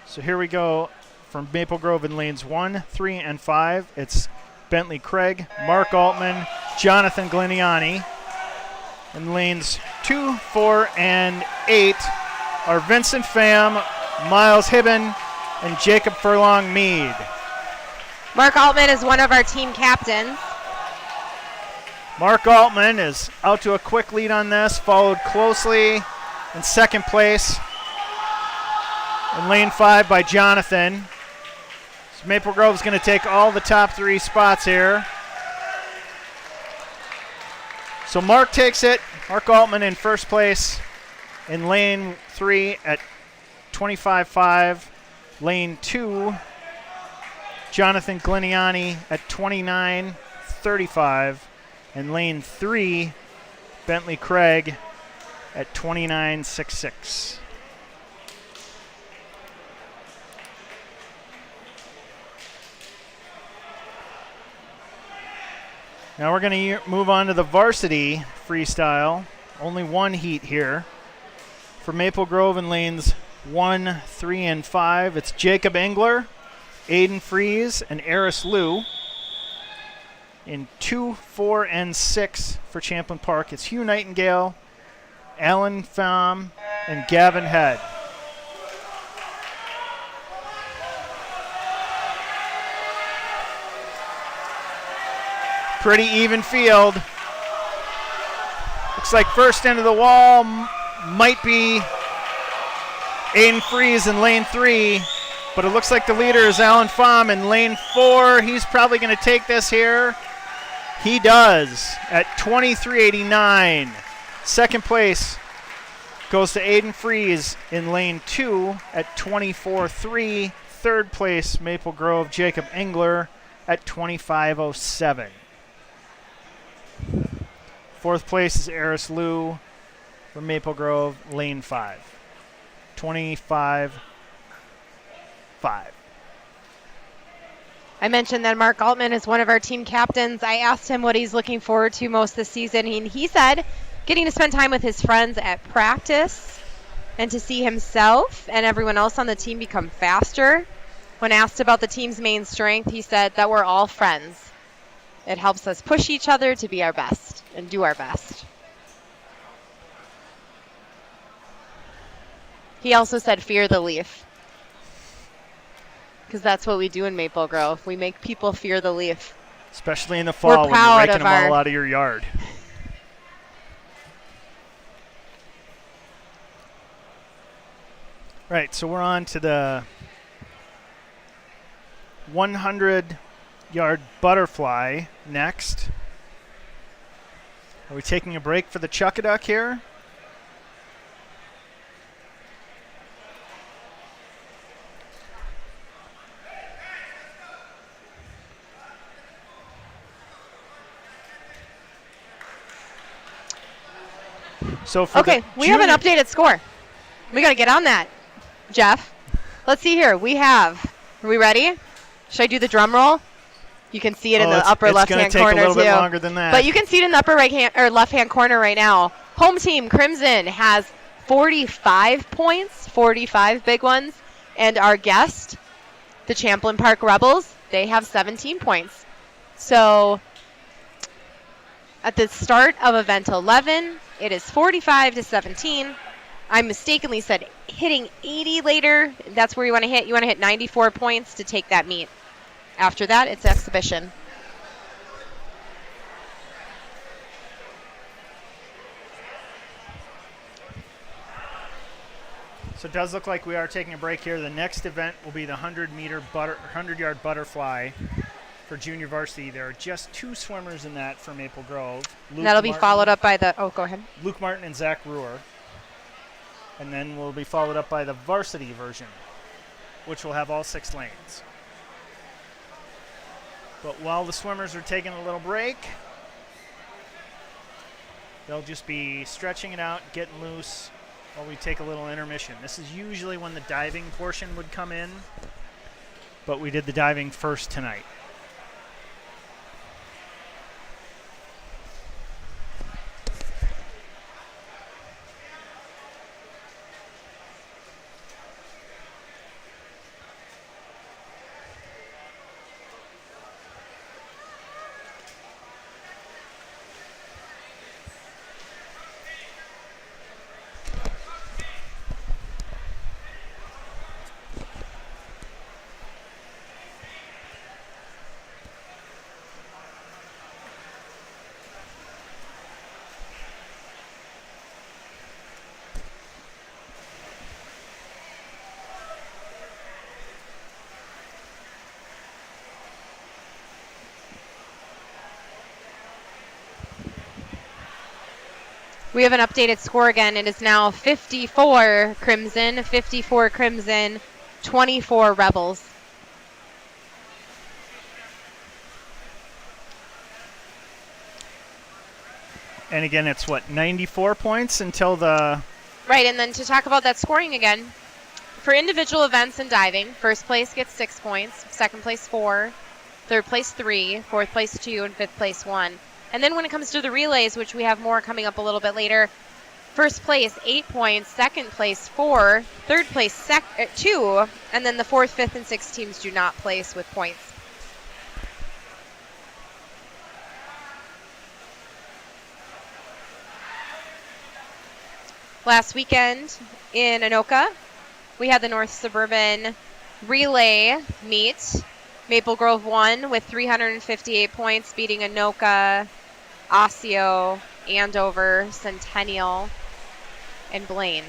S1: So here we go from Maple Grove in lanes 1, 3, and 5. It's Bentley Craig, Mark Altman, Jonathan Gliniani. In lanes 2, 4, and 8 are Vincent Pham, Miles Hibben, and Jacob Furlong Mead.
S2: Mark Altman is one of our team captains.
S1: Mark Altman is out to a quick lead on this, followed closely in second place in lane 5 by Jonathan. So Maple Grove's going to take all the top 3 spots here. So Mark takes it. Mark Altman in first place in lane 3 at 25.5. Lane 2, Jonathan Gliniani at 29.35. And lane 3, Bentley Craig at 29.66. Now we're going to move on to the varsity freestyle. Only one heat here. For Maple Grove in lanes 1, 3, and 5, it's Jacob Engler, Aiden Fries, and Eris Liu. In 2, 4, and 6 for Champlin Park, it's Hugh Nightingale, Alan Pham, and Gavin Head. Pretty even field. Looks like first into the wall might be Aiden Fries in lane 3, but it looks like the leader is Alan Pham in lane 4. He's probably going to take this here. He does at 23.89. Second place goes to Aiden Fries in lane 2 at 24.3. Third place, Maple Grove, Jacob Engler at 25.07. Fourth place is Eris Liu from Maple Grove, lane 5. 25.5.
S2: I mentioned that Mark Altman is one of our team captains. I asked him what he's looking forward to most this season, and he said getting to spend time with his friends at practice and to see himself and everyone else on the team become faster. When asked about the team's main strength, he said that we're all friends. It helps us push each other to be our best and do our best. He also said, fear the leaf. Because that's what we do in Maple Grove. We make people fear the leaf.
S1: Especially in the fall when you're raking them all out of your yard. Right, so we're on to the 100-yard butterfly next. Are we taking a break for the chuck-a-duck here? So for
S2: okay, we have an updated score. We got to get on that, Jeff. Let's see here. We have, are we ready? Should I do the drum roll? You can see it in the upper left-hand corner, too.
S1: It's going to take a little bit longer than that.
S2: But you can see it in the upper right-hand or left-hand corner right now. Home team, Crimson, has 45 points, 45 big ones. And our guest, the Champlin Park Rebels, they have 17 points. So at the start of event 11, it is 45-17. I mistakenly said hitting 80 later. That's where you want to hit. You want to hit 94 points to take that meet. After that, it's exhibition.
S1: So it does look like we are taking a break here. The next event will be the 100-yard butterfly for junior varsity. There are just 2 swimmers in that for Maple Grove.
S2: That'll be followed up by the, go ahead.
S1: Luke Martin and Zach Ruhr. And then we'll be followed up by the varsity version, which will have all 6 lanes. But while the swimmers are taking a little break, they'll just be stretching it out, getting loose while we take a little intermission. This is usually when the diving portion would come in, but we did the diving first tonight.
S2: We have an updated score again. It is now 54 Crimson, 24 Rebels.
S1: And again, it's what, 94 points until the...
S2: Right, and then to talk about that scoring again, for individual events in diving, first place gets 6 points, second place 4, third place 3, fourth place 2, and fifth place 1. And then when it comes to the relays, which we have more coming up a little bit later, first place 8 points, second place 4, third place 2, and then the fourth, fifth, and sixth teams do not place with points. Last weekend in Anoka, we had the North Suburban Relay meet. Maple Grove won with 358 points, beating Anoka, Osseo, Andover, Centennial, and Blaine.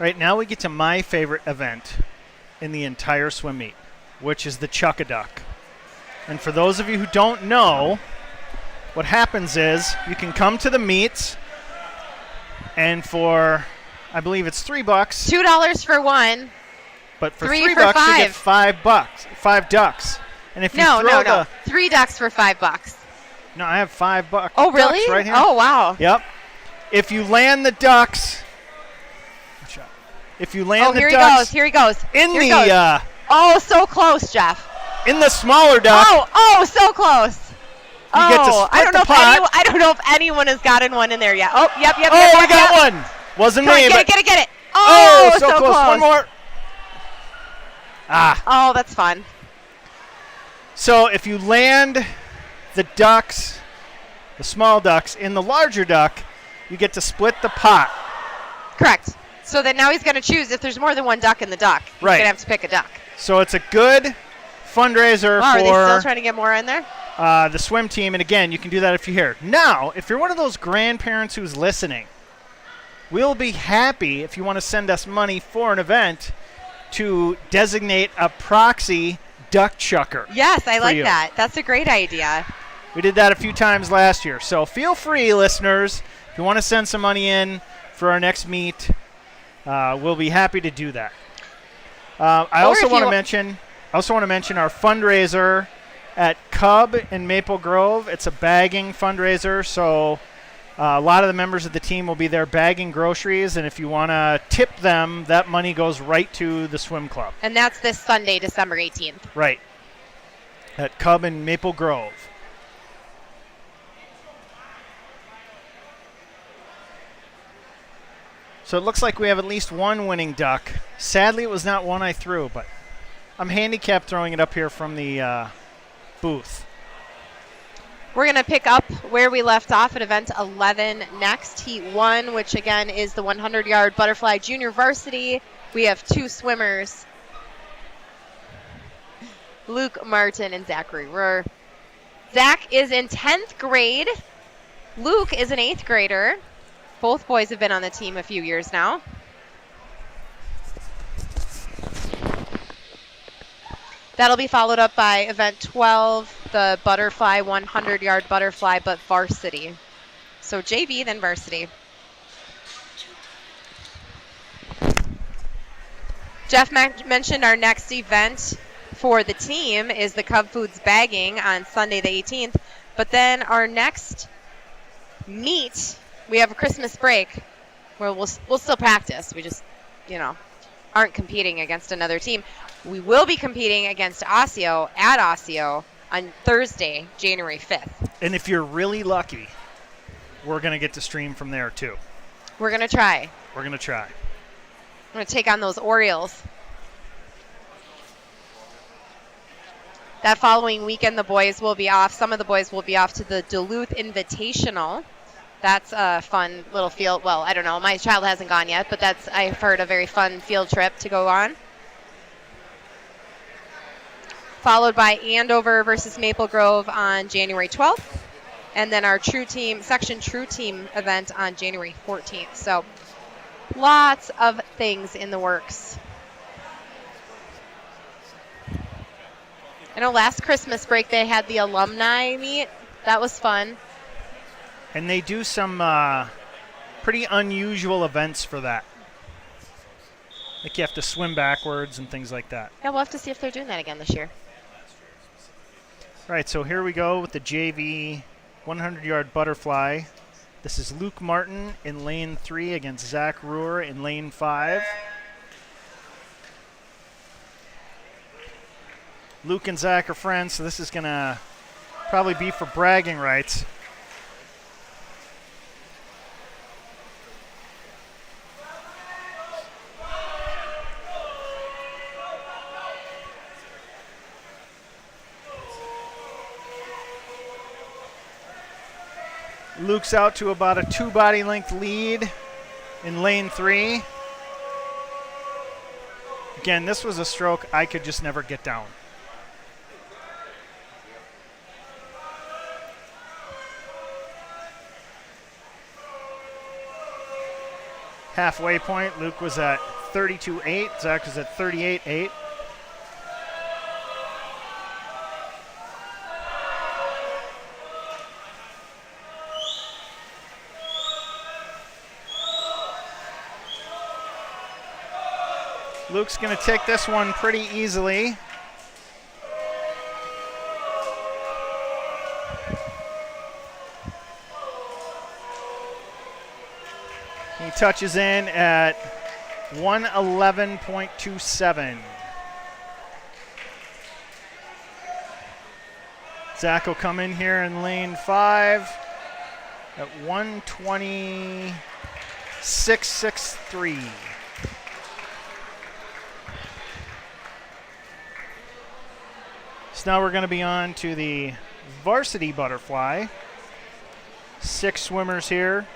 S1: Right now we get to my favorite event in the entire swim meet, which is the chuck-a-duck. And for those of you who don't know, what happens is you can come to the meets, and for, I believe it's $3.
S2: $2 for one.
S1: But for
S2: $3
S1: $3
S2: for
S1: you get five ducks. And if you
S2: No.
S1: $3
S2: for $5.
S1: No, I have $5.
S2: Oh, really?
S1: Ducks right here.
S2: Oh, wow.
S1: Yep. If you land the ducks, if you land the
S2: here
S1: ducks,
S2: he goes. Oh, so close, Jeff.
S1: In the smaller duck,
S2: Oh, so close.
S1: You get to split
S2: I don't
S1: the
S2: know
S1: pot.
S2: I don't know if anyone has gotten one in there yet. Oh, yep.
S1: we got one. Wasn't
S2: Come
S1: me,
S2: on,
S1: but
S2: get it.
S1: oh, so close. One more.
S2: Oh, that's fun.
S1: So if you land the ducks, the small ducks, in the larger duck, you get to split the pot.
S2: Correct. So then now he's going to choose if there's more than one duck in the duck. He's going to have to pick a duck.
S1: So it's a good fundraiser
S2: Are they
S1: for
S2: still trying to get more in there?
S1: the swim team. And again, you can do that if you're here. Now, if you're one of those grandparents who's listening, we'll be happy if you want to send us money for an event to designate a proxy duck chucker.
S2: Yes, I like
S1: you.
S2: that. That's a great idea.
S1: We did that a few times last year. So feel free, listeners, if you want to send some money in for our next meet, we'll be happy to do that. I also want to mention our fundraiser at Cub in Maple Grove. It's a bagging fundraiser, so a lot of the members of the team will be there bagging groceries, and if you want to tip them, that money goes right to the swim club.
S2: And that's this Sunday, December 18th.
S1: Right. At Cub in Maple Grove. So it looks like we have at least one winning duck. Sadly, it was not one I threw, but I'm handicapped throwing it up here from the booth.
S2: We're going to pick up where we left off at event 11 next, heat 1, which again is the 100-yard butterfly junior varsity. We have two swimmers, Luke Martin and Zachary Rohr. Zach is in 10th grade. Luke is an 8th grader. Both boys have been on the team a few years now. That'll be followed up by event 12, the butterfly 100-yard butterfly, but varsity. So JV, then varsity. Jeff mentioned our next event for the team is the Cub Foods bagging on Sunday the 18th. But then our next meet, we have a Christmas break where we'll still practice. We just, aren't competing against another team. We will be competing against Osseo at Osseo on Thursday, January 5th.
S1: And if you're really lucky, we're going to get to stream from there too.
S2: We're going to try.
S1: We're going to try.
S2: I'm going to take on those Orioles. That following weekend, the boys will be off. Some of the boys will be off to the Duluth Invitational. That's a fun little field. Well, I don't know. My child hasn't gone yet, but I've heard, a very fun field trip to go on. Followed by Andover versus Maple Grove on January 12th. And then our section true team event on January 14th. So lots of things in the works. I know last Christmas break they had the alumni meet. That was fun.
S1: And they do some pretty unusual events for that. Like you have to swim backwards and things like that.
S2: Yeah, we'll have to see if they're doing that again this year.
S1: All right, so here we go with the JV 100-yard butterfly. This is Luke Martin in lane 3 against Zach Rohr in lane 5. Luke and Zach are friends, so this is going to probably be for bragging rights. Luke's out to about a 2 body length lead in lane 3. Again, this was a stroke I could just never get down. halfway point. Luke was at 32.8. Zach was at 38.8. Luke's going to take this one pretty easily. He touches in at 111.27. Zach will come in here in lane 5 at 126.63. So now we're going to be on to the varsity butterfly. 6 swimmers here.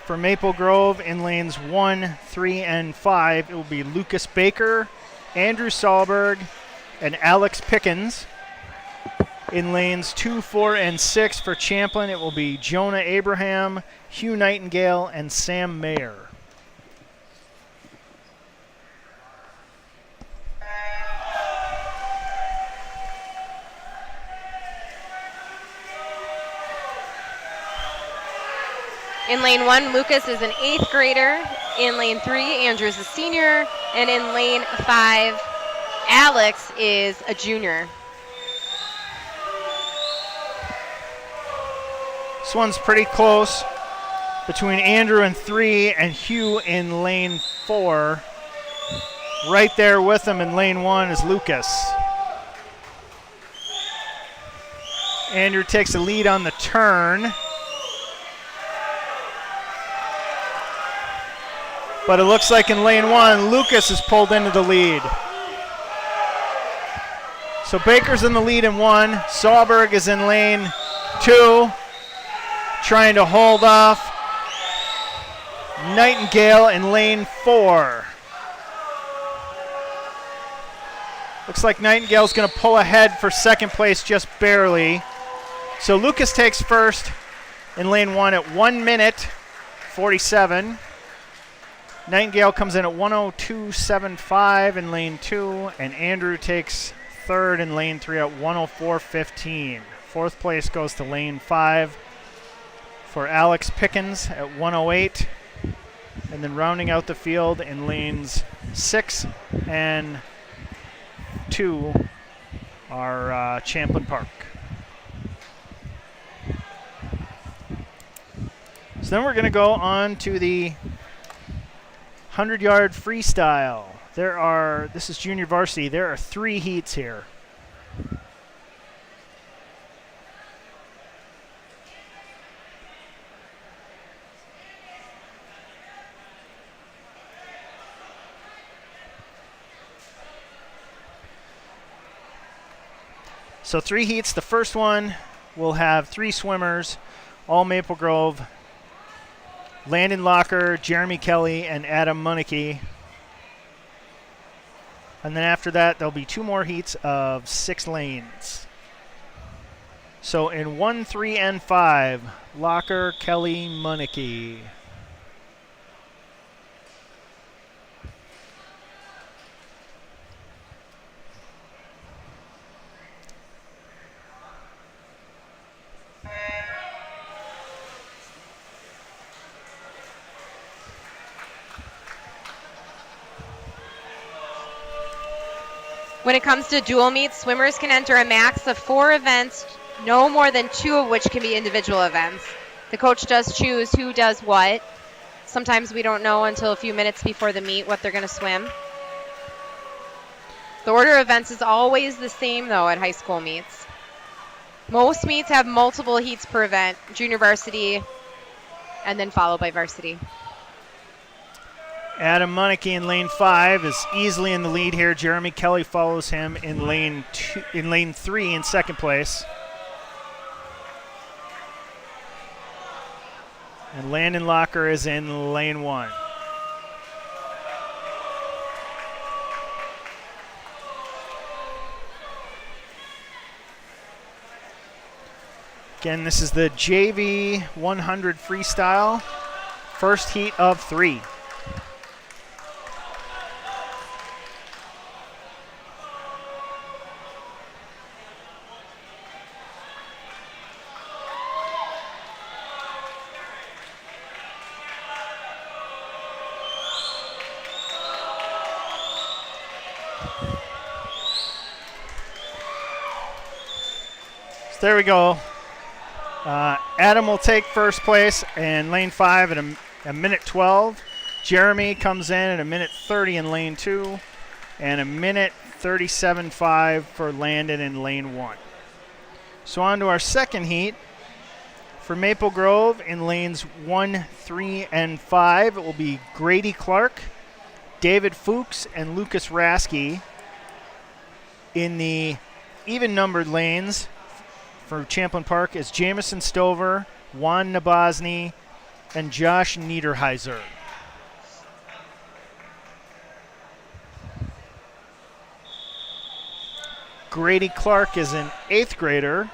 S1: For Maple Grove in lanes 1, 3, and 5, it will be Lucas Baker, Andrew Sahlberg, and Alex Pickens. In lanes 2, 4, and 6 for Champlin, it will be Jonah Abraham, Hugh Nightingale, and Sam Mayer.
S2: In lane 1, Lucas is an 8th grader. In lane 3, Andrew is a senior. And in lane 5, Alex is a junior.
S1: This one's pretty close between Andrew in 3 and Hugh in lane 4. Right there with him in lane 1 is Lucas. Andrew takes the lead on the turn. But it looks like in lane 1, Lucas is pulled into the lead. So Baker's in the lead in 1. Sahlberg is in lane 2, trying to hold off Nightingale in lane 4. Looks like Nightingale's going to pull ahead for second place just barely. So Lucas takes first in lane 1 at 1 minute 47. Nightingale comes in at 102.75 in lane 2, and Andrew takes third in lane 3 at 104.15. Fourth place goes to lane 5 for Alex Pickens at 108, and then rounding out the field in lanes 6 and 2 are Champlin Park. So then we're going to go on to the 100-yard freestyle. This is junior varsity. There are 3 heats here. So 3 heats. The first one will have 3 swimmers, all Maple Grove. Landon Locker, Jeremy Kelly, and Adam Municky. And then after that, there'll be 2 more heats of 6 lanes. So in 1, 3, and 5, Locker, Kelly, Municky.
S2: When it comes to dual meets, swimmers can enter a max of 4 events, no more than 2 of which can be individual events. The coach does choose who does what. Sometimes we don't know until a few minutes before the meet what they're going to swim. The order of events is always the same, though, at high school meets. Most meets have multiple heats per event, junior varsity, and then followed by varsity.
S1: Adam Municky in lane 5 is easily in the lead here. Jeremy Kelly follows him in lane 3 in second place. And Landon Locker is in lane 1. Again, this is the JV 100 freestyle. First heat of 3. So there we go. Adam will take first place in lane 5 at a minute 12. Jeremy comes in at a minute 30 in lane 2, and a minute 37.5 for Landon in lane 1. So on to our second heat. For Maple Grove in lanes 1, 3, and 5, it will be Grady Clark, David Fuchs, and Lucas Rasky. In the even-numbered lanes for Champlin Park is Jamison Stover, Juan Nabozny, and Josh Niederheiser. Grady Clark is an 8th grader.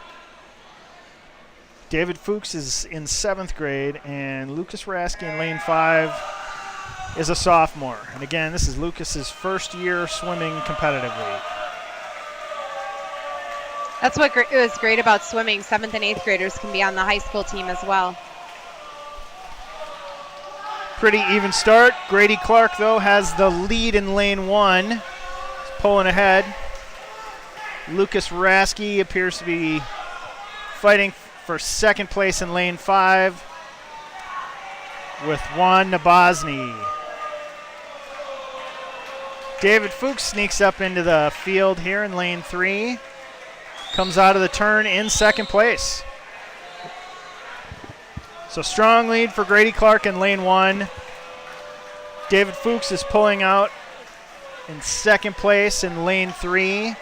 S1: David Fuchs is in 7th grade, and Lucas Rasky in lane 5 is a sophomore. And again, this is Lucas's first year swimming competitively.
S2: That's what is great about swimming. 7th and 8th graders can be on the high school team as well.
S1: Pretty even start. Grady Clark, though, has the lead in lane 1. He's pulling ahead. Lucas Rasky appears to be fighting for second place in lane 5 with Juan Nabozny. David Fuchs sneaks up into the field here in lane 3. Comes out of the turn in second place. So strong lead for Grady Clark in lane 1. David Fuchs is pulling out in second place in lane 3.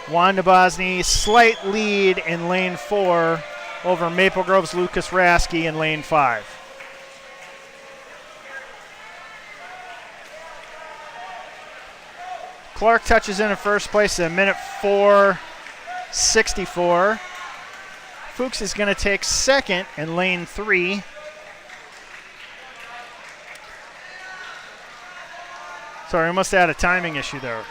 S1: Juan Nabozny, slight lead in lane 4 over Maple Grove's Lucas Rasky in lane 5. Clark touches in first place at a minute 4:64. Fuchs is going to take second in lane 3. Sorry, I must have had a timing issue there.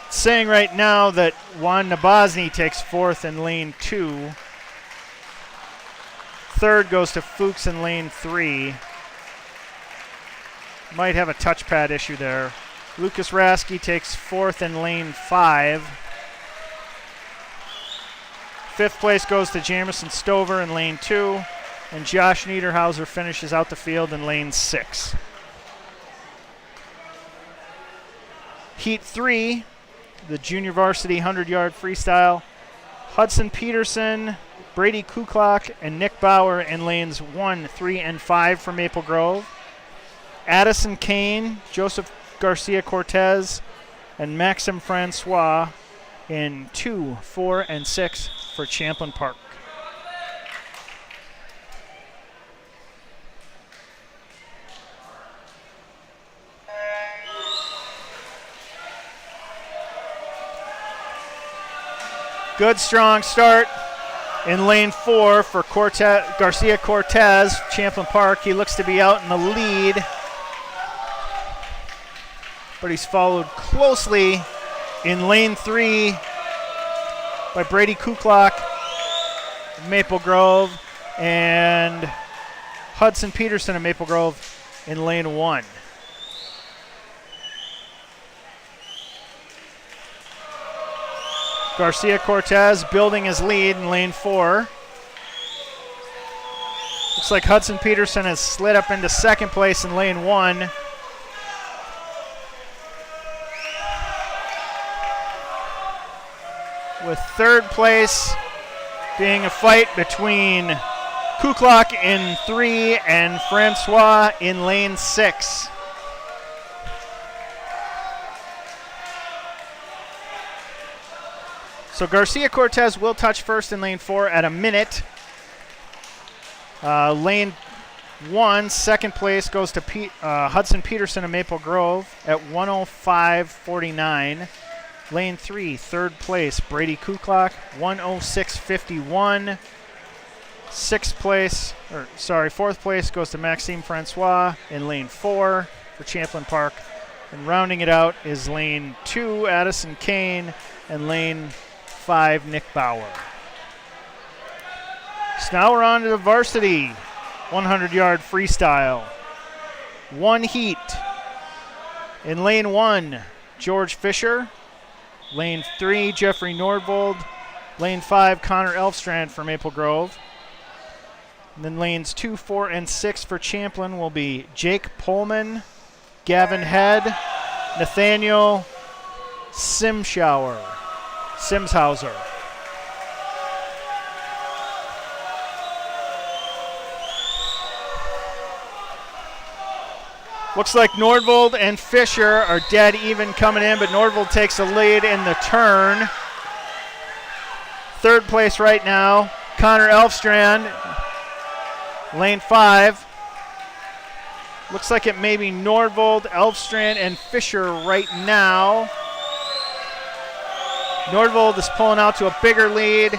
S1: Saying right now that Juan Nabozny takes 4th in lane 2. 3rd goes to Fuchs in lane 3. Might have a touchpad issue there. Lucas Rasky takes 4th in lane 5. 5th place goes to Jamison Stover in lane 2. And Josh Niederhauser finishes out the field in lane 6. Heat 3, the junior varsity 100-yard freestyle. Hudson Peterson, Brady Kuklak, and Nick Bauer in lanes 1, 3, and 5 for Maple Grove. Addison Kane, Joseph Garcia Cortez, and Maxim Francois in 2, 4, and 6 for Champlin Park. Good strong start in lane 4 for Garcia Cortez, Champlin Park. He looks to be out in the lead, but he's followed closely in lane 3 by Brady Kuklak, Maple Grove, and Hudson Peterson of Maple Grove in lane 1. Garcia Cortez building his lead in lane 4. Looks like Hudson Peterson has slid up into second place in lane 1. With third place being a fight between Kuklak in 3 and Francois in lane 6. So Garcia Cortez will touch first in lane 4 at a minute. Lane 1, second place goes to Hudson Peterson of Maple Grove at 1:05:49. Lane 3, third place, Brady Kuklak, 106.51. Fourth place goes to Maxime Francois in lane 4 for Champlin Park. And rounding it out is lane 2, Addison Kane, and lane 5, Nick Bauer. So now we're on to the varsity 100-yard freestyle. One heat. In lane 1, George Fisher. Lane 3, Jeffrey Nordvold. Lane 5, Connor Elfstrand for Maple Grove. And then lanes 2, 4, and 6 for Champlin will be Jake Pullman, Gavin Head, Nathaniel Simshauser. Looks like Nordvold and Fisher are dead even coming in, but Nordvold takes the lead in the turn. Third place right now, Connor Elfstrand, lane 5. Looks like it may be Nordvold, Elfstrand, and Fisher right now. Nordvold is pulling out to a bigger lead,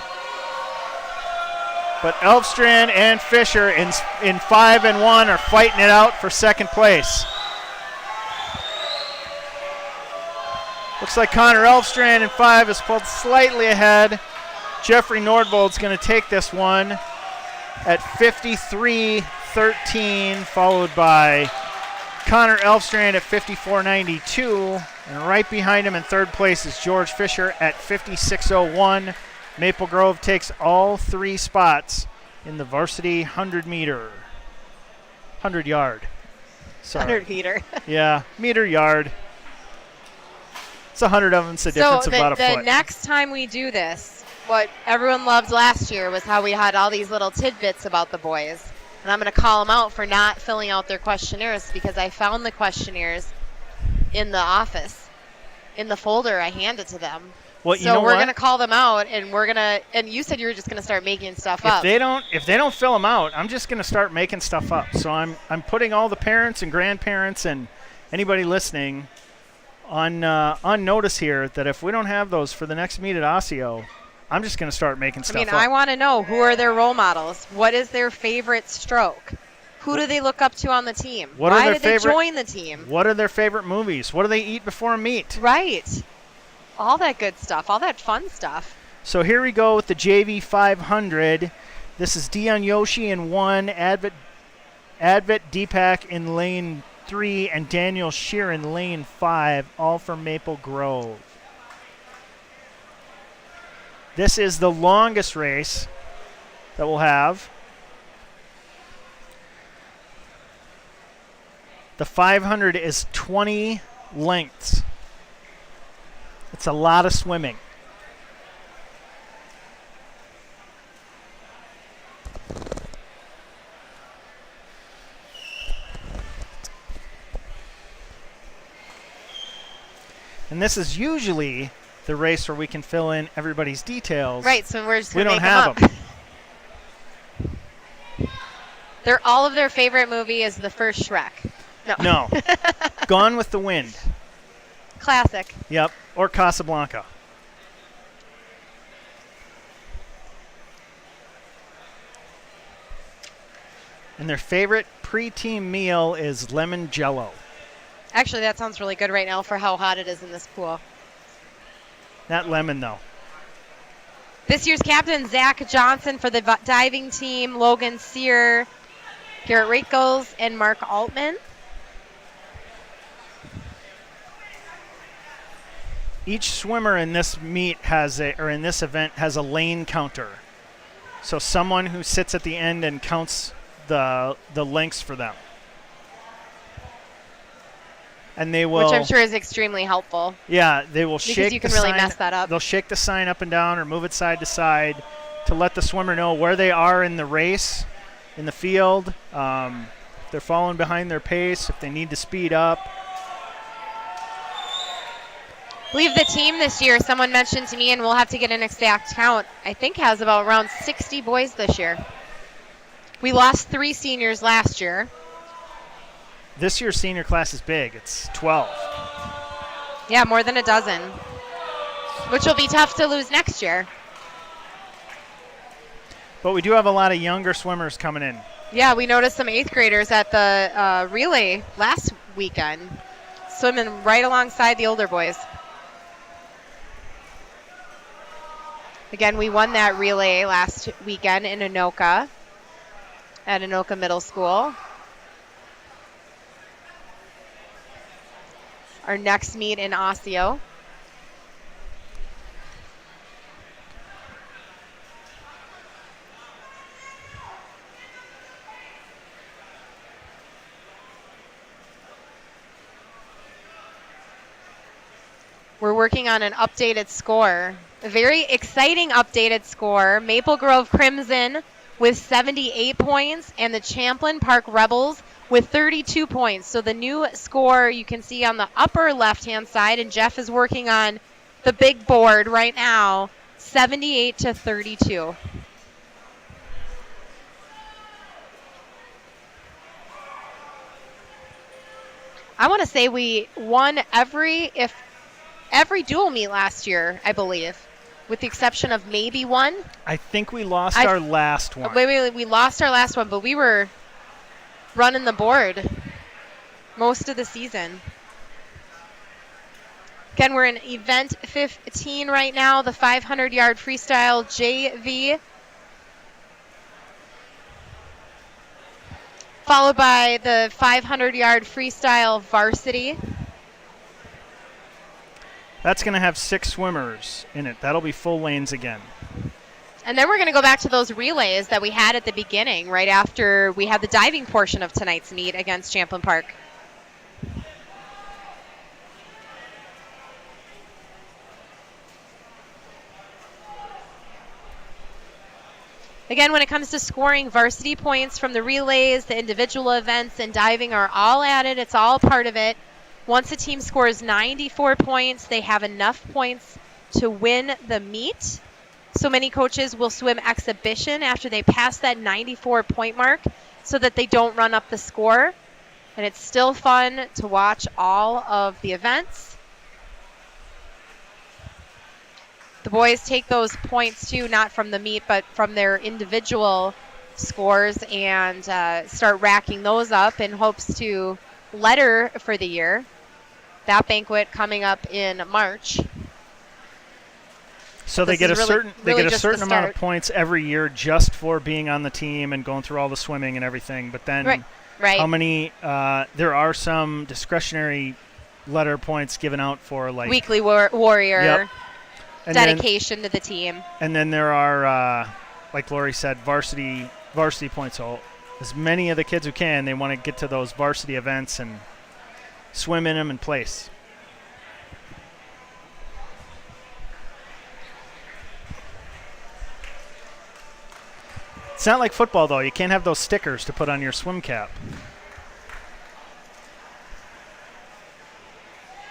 S1: but Elfstrand and Fisher in 5 and 1 are fighting it out for second place. Looks like Connor Elfstrand in 5 is pulled slightly ahead. Jeffrey Nordvold's going to take this one at 53.13, followed by Connor Elfstrand at 54.92. And right behind him in third place is George Fisher at 56.01. Maple Grove takes all 3 spots in the varsity 100-yard. Sorry.
S2: 100 meter.
S1: Yeah, meter yard. It's 100 of them. It's a difference of about a foot.
S2: The next time we do this, what everyone loved last year was how we had all these little tidbits about the boys. And I'm going to call them out for not filling out their questionnaires because I found the questionnaires in the office. In the folder, I handed to them.
S1: Well,
S2: so we're going to call them out, and and you said you were just going to start making stuff up.
S1: If they don't fill them out, I'm just going to start making stuff up. So I'm putting all the parents and grandparents and anybody listening on notice here that if we don't have those for the next meet at Osseo, I'm just going to start making stuff up.
S2: I want to know, who are their role models? What is their favorite stroke? Who do they look up to on the team? Why did they join the team?
S1: What are their favorite movies? What do they eat before a meet?
S2: Right. All that good stuff, all that fun stuff.
S1: So here we go with the JV 500. This is Dion Yoshi in 1, Advit Deepak in lane 3, and Daniel Shear in lane 5, all from Maple Grove. This is the longest race that we'll have. The 500 is 20 lengths. It's a lot of swimming. And this is usually the race where we can fill in everybody's details.
S2: Right, so we're just
S1: we
S2: going
S1: don't
S2: to make
S1: have
S2: them up. All of their favorite movie is the first Shrek.
S1: No. Gone with the Wind.
S2: Classic.
S1: Yep, or Casablanca. And their favorite pre-team meal is lemon jello.
S2: Actually, that sounds really good right now for how hot it is in this pool.
S1: Not lemon, though.
S2: This year's captain, Zach Johnson for the diving team, Logan Sear, Garrett Rakels, and Mark Altman.
S1: Each swimmer in this meet in this event has a lane counter. So someone who sits at the end and counts the lengths for them. And they will,
S2: which I'm sure is extremely helpful.
S1: Yeah, they will shake the sign.
S2: Because you can really mess that up.
S1: They'll shake the sign up and down or move it side to side to let the swimmer know where they are in the race, in the field. If they're falling behind their pace, if they need to speed up.
S2: I believe the team this year, someone mentioned to me, and we'll have to get an exact count, I think has about around 60 boys this year. We lost 3 seniors last year.
S1: This year's senior class is big. It's 12.
S2: Yeah, more than a dozen. which will be tough to lose next year.
S1: But we do have a lot of younger swimmers coming in.
S2: Yeah, we noticed some 8th graders at the relay last weekend, swimming right alongside the older boys. Again, we won that relay last weekend in Anoka, at Anoka Middle School. Our next meet in Osseo. We're working on an updated score. A very exciting updated score. Maple Grove Crimson with 78 points and the Champlin Park Rebels with 32 points. So the new score you can see on the upper left-hand side, and Jeff is working on the big board right now, 78 to 32. I want to say we won every dual meet last year, I believe, with the exception of maybe one.
S1: I think we lost our last one.
S2: Wait, we lost our last one, but we were running the board most of the season. Again, we're in event 15 right now, the 500-yard freestyle JV, followed by the 500-yard freestyle varsity.
S1: That's going to have 6 swimmers in it. That'll be full lanes again.
S2: And then we're going to go back to those relays that we had at the beginning, right after we had the diving portion of tonight's meet against Champlin Park. Again, when it comes to scoring varsity points from the relays, the individual events, and diving are all added. It's all part of it. Once a team scores 94 points, they have enough points to win the meet. So many coaches will swim exhibition after they pass that 94-point mark so that they don't run up the score. And it's still fun to watch all of the events. The boys take those points too, not from the meet, but from their individual scores, and start racking those up in hopes to letter for the year. That banquet coming up in March.
S1: So they get a certain amount of points every year just for being on the team and going through all the swimming and everything. But then
S2: right.
S1: How many there are some discretionary letter points given out for like
S2: weekly warrior,
S1: yep.
S2: dedication to the team. And
S1: then there are like Lori said, varsity points. So as many of the kids who can, they want to get to those varsity events and swim in them and place. It's not like football, though. You can't have those stickers to put on your swim cap.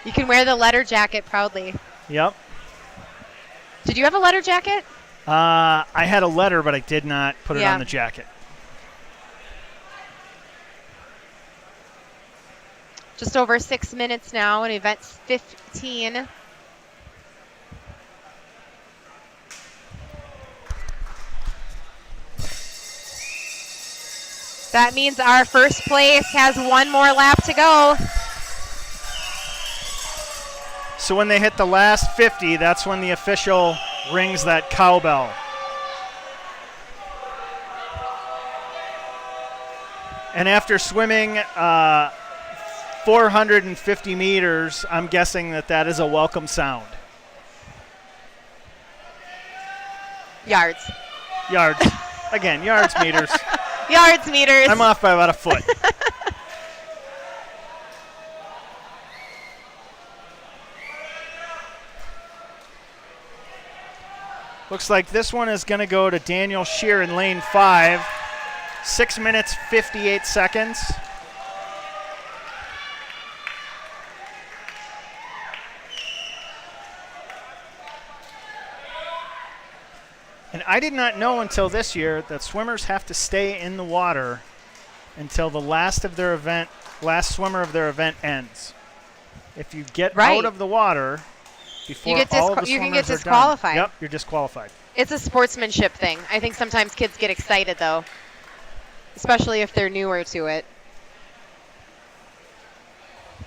S2: You can wear the letter jacket proudly.
S1: Yep.
S2: Did you have a letter jacket?
S1: I had a letter, but I did not put it on the jacket.
S2: Just over 6 minutes now in event 15. That means our first place has one more lap to go.
S1: So when they hit the last 50, that's when the official rings that cowbell. And after swimming 450 meters, I'm guessing that is a welcome sound.
S2: Yards.
S1: Again, yards, meters.
S2: Yards, meters.
S1: I'm off by about a foot. Looks like this one is going to go to Daniel Shear in lane 5. 6 minutes, 58 seconds. And I did not know until this year that swimmers have to stay in the water until the last swimmer of their event ends. If you get out of the water, before
S2: get
S1: all of the
S2: you can
S1: swimmers
S2: get
S1: are
S2: disqualified.
S1: done. Yep, you're disqualified.
S2: It's a sportsmanship thing. I think sometimes kids get excited though, especially if they're newer to it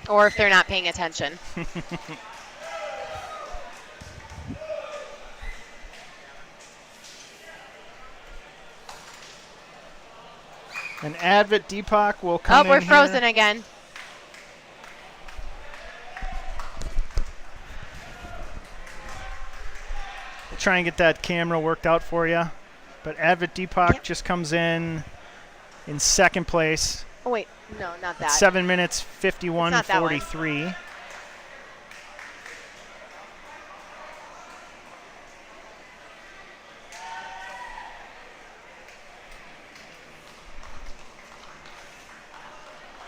S2: or if they're not paying attention.
S1: And Advit Deepak will come in
S2: we're
S1: here.
S2: frozen again.
S1: We'll try and get that camera worked out for you. But Advit Deepak just comes in second place.
S2: Oh, wait. No, not that.
S1: 7 minutes 51:43.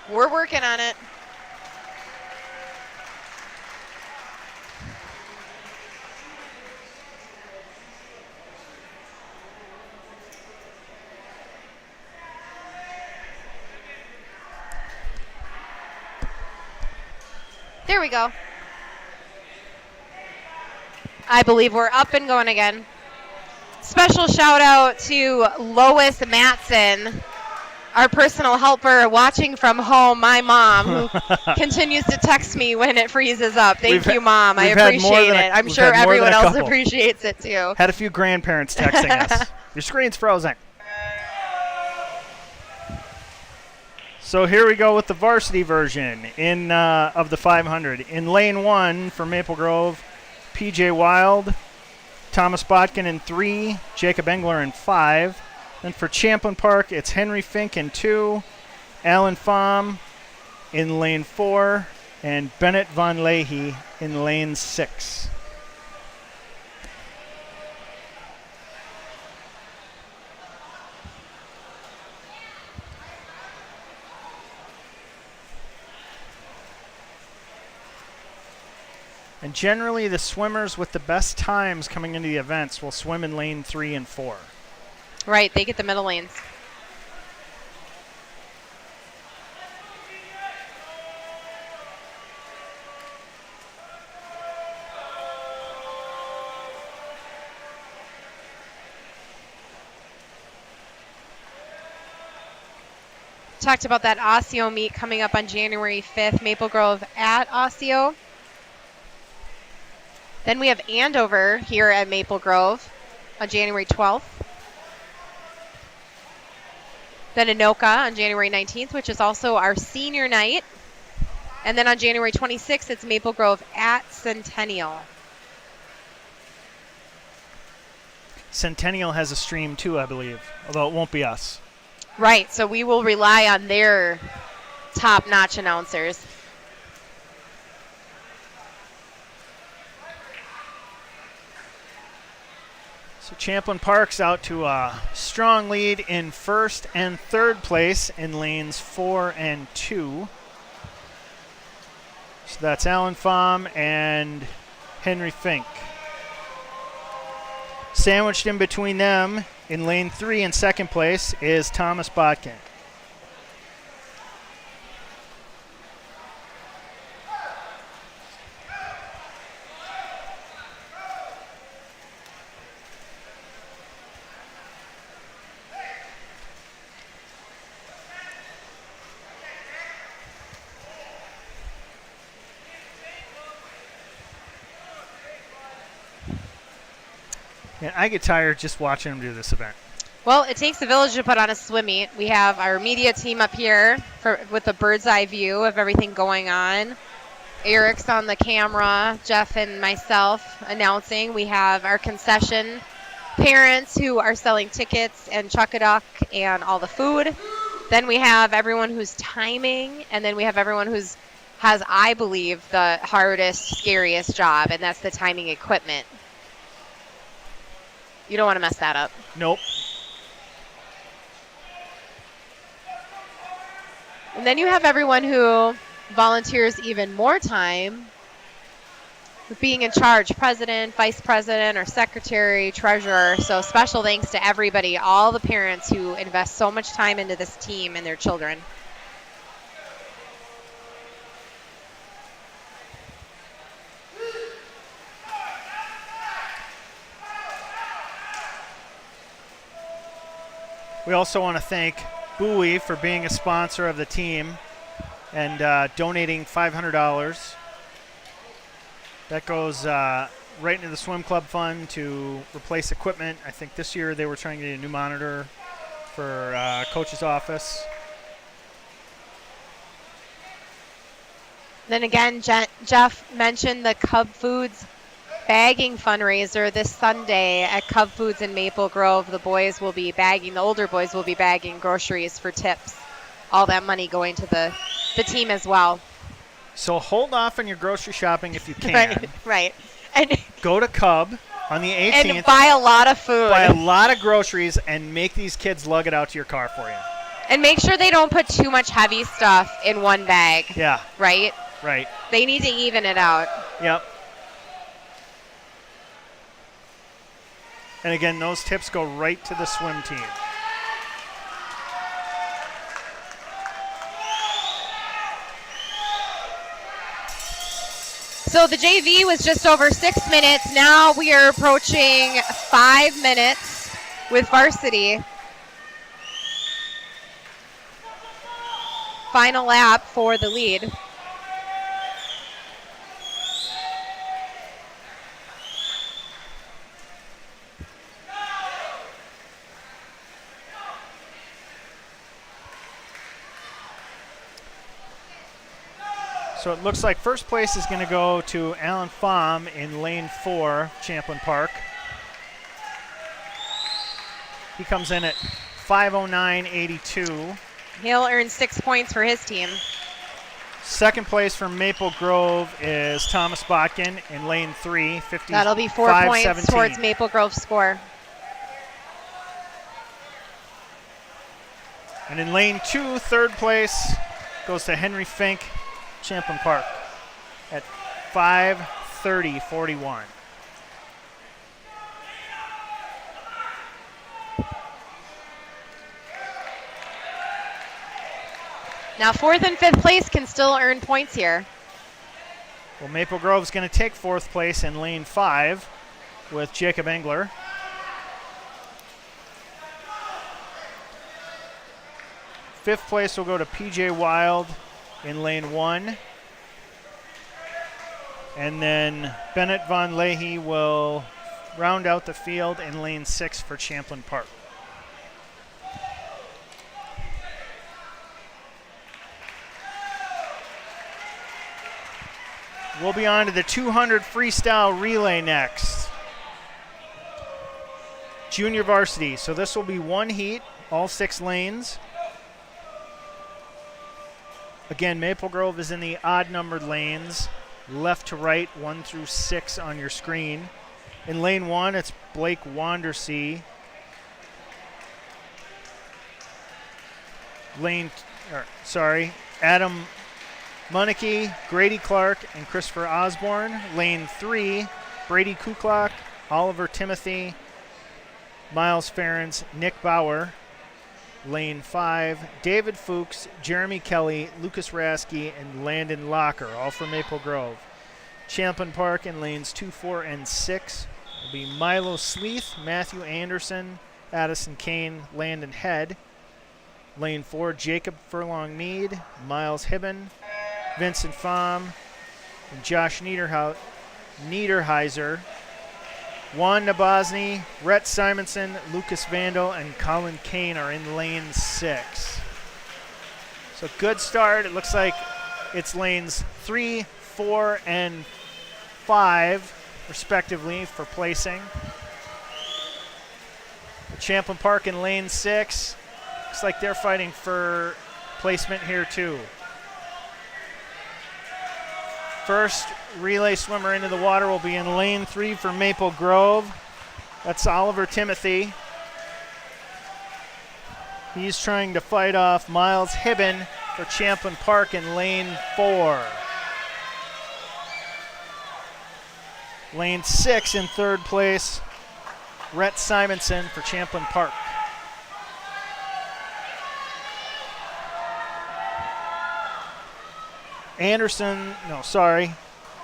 S2: We're working on it. There we go. I believe we're up and going again. Special shout out to Lois Matson, our personal helper watching from home, my mom, who continues to text me when it freezes up. Thank you, Mom. I appreciate it. I'm sure everyone else appreciates it too.
S1: Had a few grandparents texting us. Your screen's frozen. So here we go with the varsity version of the 500. In lane 1 for Maple Grove, PJ Wild, Thomas Botkin in 3, Jacob Engler in 5. Then for Champlin Park, it's Henry Fink in 2, Alan Pham in lane 4, and Bennett Von Leahy in lane 6. And generally, the swimmers with the best times coming into the events will swim in lane 3 and 4.
S2: Right, they get the middle lanes. Talked about that Osseo meet coming up on January 5th, Maple Grove at Osseo. Then we have Andover here at Maple Grove on January 12th. Then Anoka on January 19th, which is also our senior night. And then on January 26th, it's Maple Grove at Centennial.
S1: Centennial has a stream too, I believe, although it won't be us.
S2: Right, so we will rely on their top-notch announcers.
S1: So Champlin Park's out to a strong lead in first and third place in lanes 4 and 2. So that's Alan Pham and Henry Fink. Sandwiched in between them in lane 3 in second place is Thomas Botkin. And I get tired just watching them do this event.
S2: Well, it takes a village to put on a swim meet. We have our media team up here with a bird's eye view of everything going on. Eric's on the camera, Jeff and myself announcing. We have our concession parents who are selling tickets and chuck-a-duck and all the food. Then we have everyone who's timing, and then we have everyone has, I believe, the hardest, scariest job, and that's the timing equipment. You don't want to mess that up.
S1: Nope.
S2: And then you have everyone who volunteers even more time with being in charge, president, vice president, or secretary, treasurer. So special thanks to everybody, all the parents who invest so much time into this team and their children.
S1: We also want to thank Bowie for being a sponsor of the team and donating $500. That goes right into the swim club fund to replace equipment. I think this year they were trying to get a new monitor for coach's office.
S2: Then again, Jeff mentioned the Cub Foods bagging fundraiser this Sunday at Cub Foods in Maple Grove. The boys will be bagging, the older boys will be bagging groceries for tips. All that money going to the team as well.
S1: So hold off on your grocery shopping if you can.
S2: Right. And
S1: go to Cub on the 18th.
S2: And buy a lot of food.
S1: Buy a lot of groceries and make these kids lug it out to your car for you.
S2: And make sure they don't put too much heavy stuff in one bag.
S1: Yeah.
S2: Right?
S1: Right.
S2: They need to even it out.
S1: Yep. And again, those tips go right to the swim team.
S2: So the JV was just over 6 minutes. Now we are approaching 5 minutes with varsity. Final lap for the lead.
S1: So it looks like first place is going to go to Alan Pham in lane 4, Champlin Park. He comes in at 5:09.82.
S2: He'll earn 6 points for his team.
S1: Second place from Maple Grove is Thomas Botkin in lane 3, 55:17.
S2: That'll be 4 points towards Maple Grove's score.
S1: And in lane 2, third place goes to Henry Fink, Champlin Park at 5:30.41.
S2: Now 4th and 5th place can still earn points here.
S1: Well, Maple Grove's going to take 4th place in lane 5 with Jacob Engler. Fifth place will go to PJ Wild in lane 1. And then Bennett Von Leahy will round out the field in lane 6 for Champlin Park. We'll be on to the 200 freestyle relay next. Junior varsity. So this will be one heat, all 6 lanes. Again, Maple Grove is in the odd-numbered lanes, left to right, 1 through 6 on your screen. In lane 1, it's Blake Wandersea. Adam Munike, Grady Clark, and Christopher Osborne. Lane 3, Brady Kuklock, Oliver Timothy, Miles Ferens, Nick Bauer. Lane 5, David Fuchs, Jeremy Kelly, Lucas Rasky, and Landon Locker, all from Maple Grove. Champlin Park in lanes 2, 4, and 6 will be Milo Sleeth, Matthew Anderson, Addison Kane, Landon Head. Lane 4, Jacob Furlong Mead, Miles Hibben, Vincent Pham, and Josh Niederheiser. Juan Nabosny, Rhett Simonson, Lucas Vandal, and Colin Kane are in lane 6. So good start. It looks like it's lanes 3, 4, and 5, respectively, for placing. Champlin Park in lane 6. Looks like they're fighting for placement here, too. First relay swimmer into the water will be in lane 3 for Maple Grove. That's Oliver Timothy. He's trying to fight off Miles Hibben for Champlin Park in lane 4. Lane 6 in third place, Rhett Simonson for Champlin Park.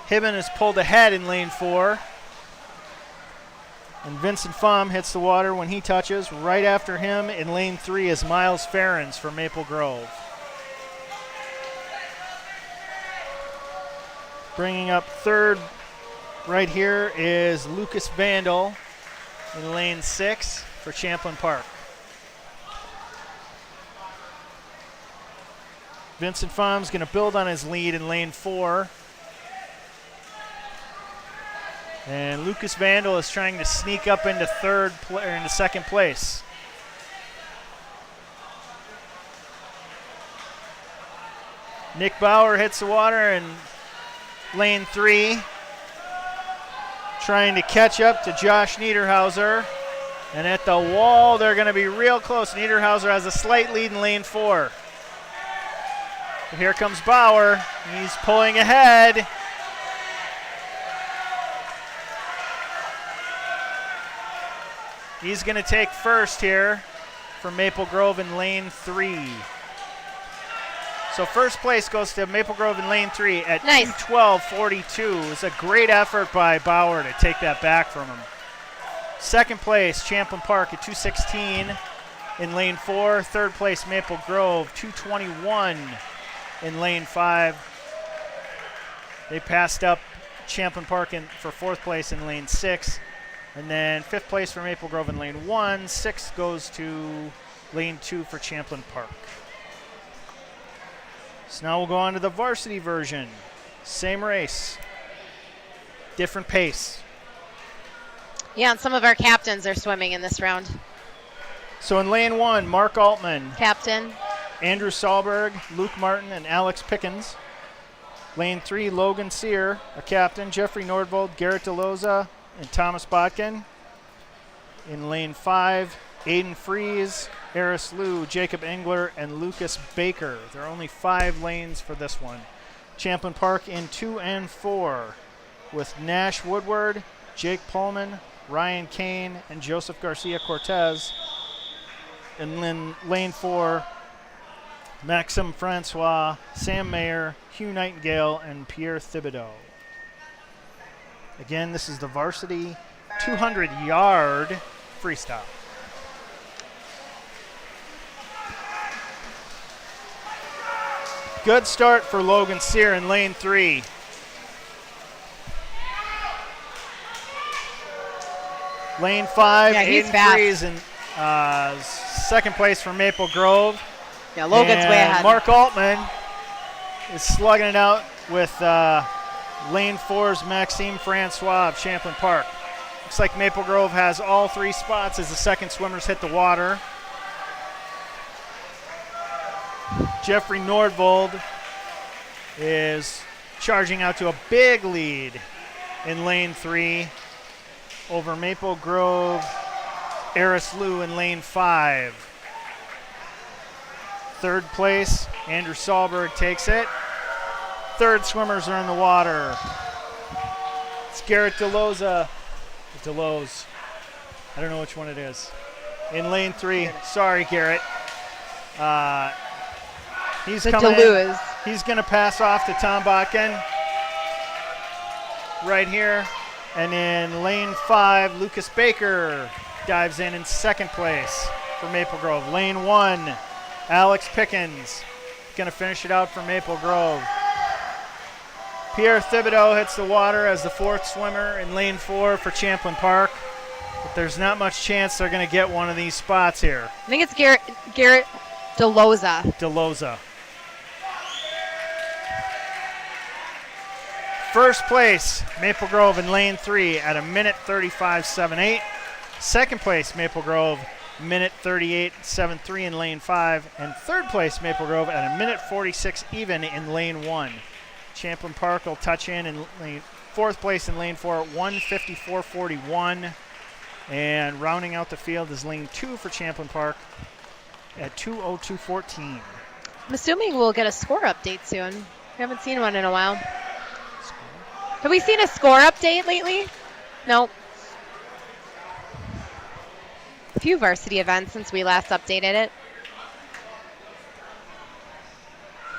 S1: Hibben has pulled ahead in lane 4. And Vincent Pham hits the water when he touches. Right after him in lane 3 is Miles Ferrens for Maple Grove. Bringing up third right here is Lucas Vandal in lane 6 for Champlin Park. Vincent Pham's going to build on his lead in lane 4. And Lucas Vandal is trying to sneak up into into second place. Nick Bauer hits the water in lane 3, trying to catch up to Josh Niederhauser. And at the wall, they're going to be real close. Niederhauser has a slight lead in lane 4. But here comes Bauer. He's pulling ahead. He's going to take first here for Maple Grove in lane 3. So first place goes to Maple Grove in lane 3 at 2:12.42. It's a great effort by Bauer to take that back from him. Second place, Champlin Park at 2:16 in lane 4. Third place, Maple Grove, 2:21 in lane 5. They passed up Champlin Park for fourth place in lane 6. And then fifth place for Maple Grove in lane 1. Sixth goes to lane 2 for Champlin Park. So now we'll go on to the varsity version. Same race, different pace.
S2: Yeah, and some of our captains are swimming in this round.
S1: So in lane 1, Mark Altman,
S2: Captain.
S1: Andrew Sahlberg, Luke Martin, and Alex Pickens. Lane 3, Logan Sear, a captain, Jeffrey Nordvold, Garrett DeLoza, and Thomas Botkin. In lane 5, Aiden Fries, Eris Liu, Jacob Engler, and Lucas Baker. There are only 5 lanes for this one. Champlin Park in 2 and 4 with Nash Woodward, Jake Pullman, Ryan Kane, and Joseph Garcia Cortez. And then lane 4, Maxim Francois, Sam Mayer, Hugh Nightingale, and Pierre Thibodeau. Again, this is the varsity 200-yard freestyle. Good start for Logan Sear in lane 3. Lane 5, Aiden Fries in second place for Maple Grove.
S2: Yeah, Logan's way ahead.
S1: Mark Altman is slugging it out with lane 4's Maxime Francois of Champlin Park. Looks like Maple Grove has all 3 spots as the second swimmers hit the water. Jeffrey Nordvold is charging out to a big lead in lane 3 over Maple Grove, Eris Liu in lane 5. Third place, Andrew Sahlberg takes it. Third swimmers are in the water. It's Garrett DeLoza. Deloze. I don't know which one it is. In lane 3. Sorry, Garrett. He's coming in. He's going to pass off to Tom Botkin right here. And in lane 5, Lucas Baker dives in second place for Maple Grove. Lane 1, Alex Pickens going to finish it out for Maple Grove. Pierre Thibodeau hits the water as the fourth swimmer in lane 4 for Champlin Park. But there's not much chance they're going to get one of these spots here.
S2: I think it's Garrett DeLoza.
S1: DeLoza. First place, Maple Grove in lane 3 at 1:35.78. Second place, Maple Grove, 1:38.73 in lane 5. And third place, Maple Grove at 1:46 even in lane 1. Champlin Park will touch in fourth place in lane 4 at 1:54.41. And rounding out the field is lane 2 for Champlin Park at 2:02.14.
S2: I'm assuming we'll get a score update soon. We haven't seen one in a while. Have we seen a score update lately? No. A few varsity events since we last updated it.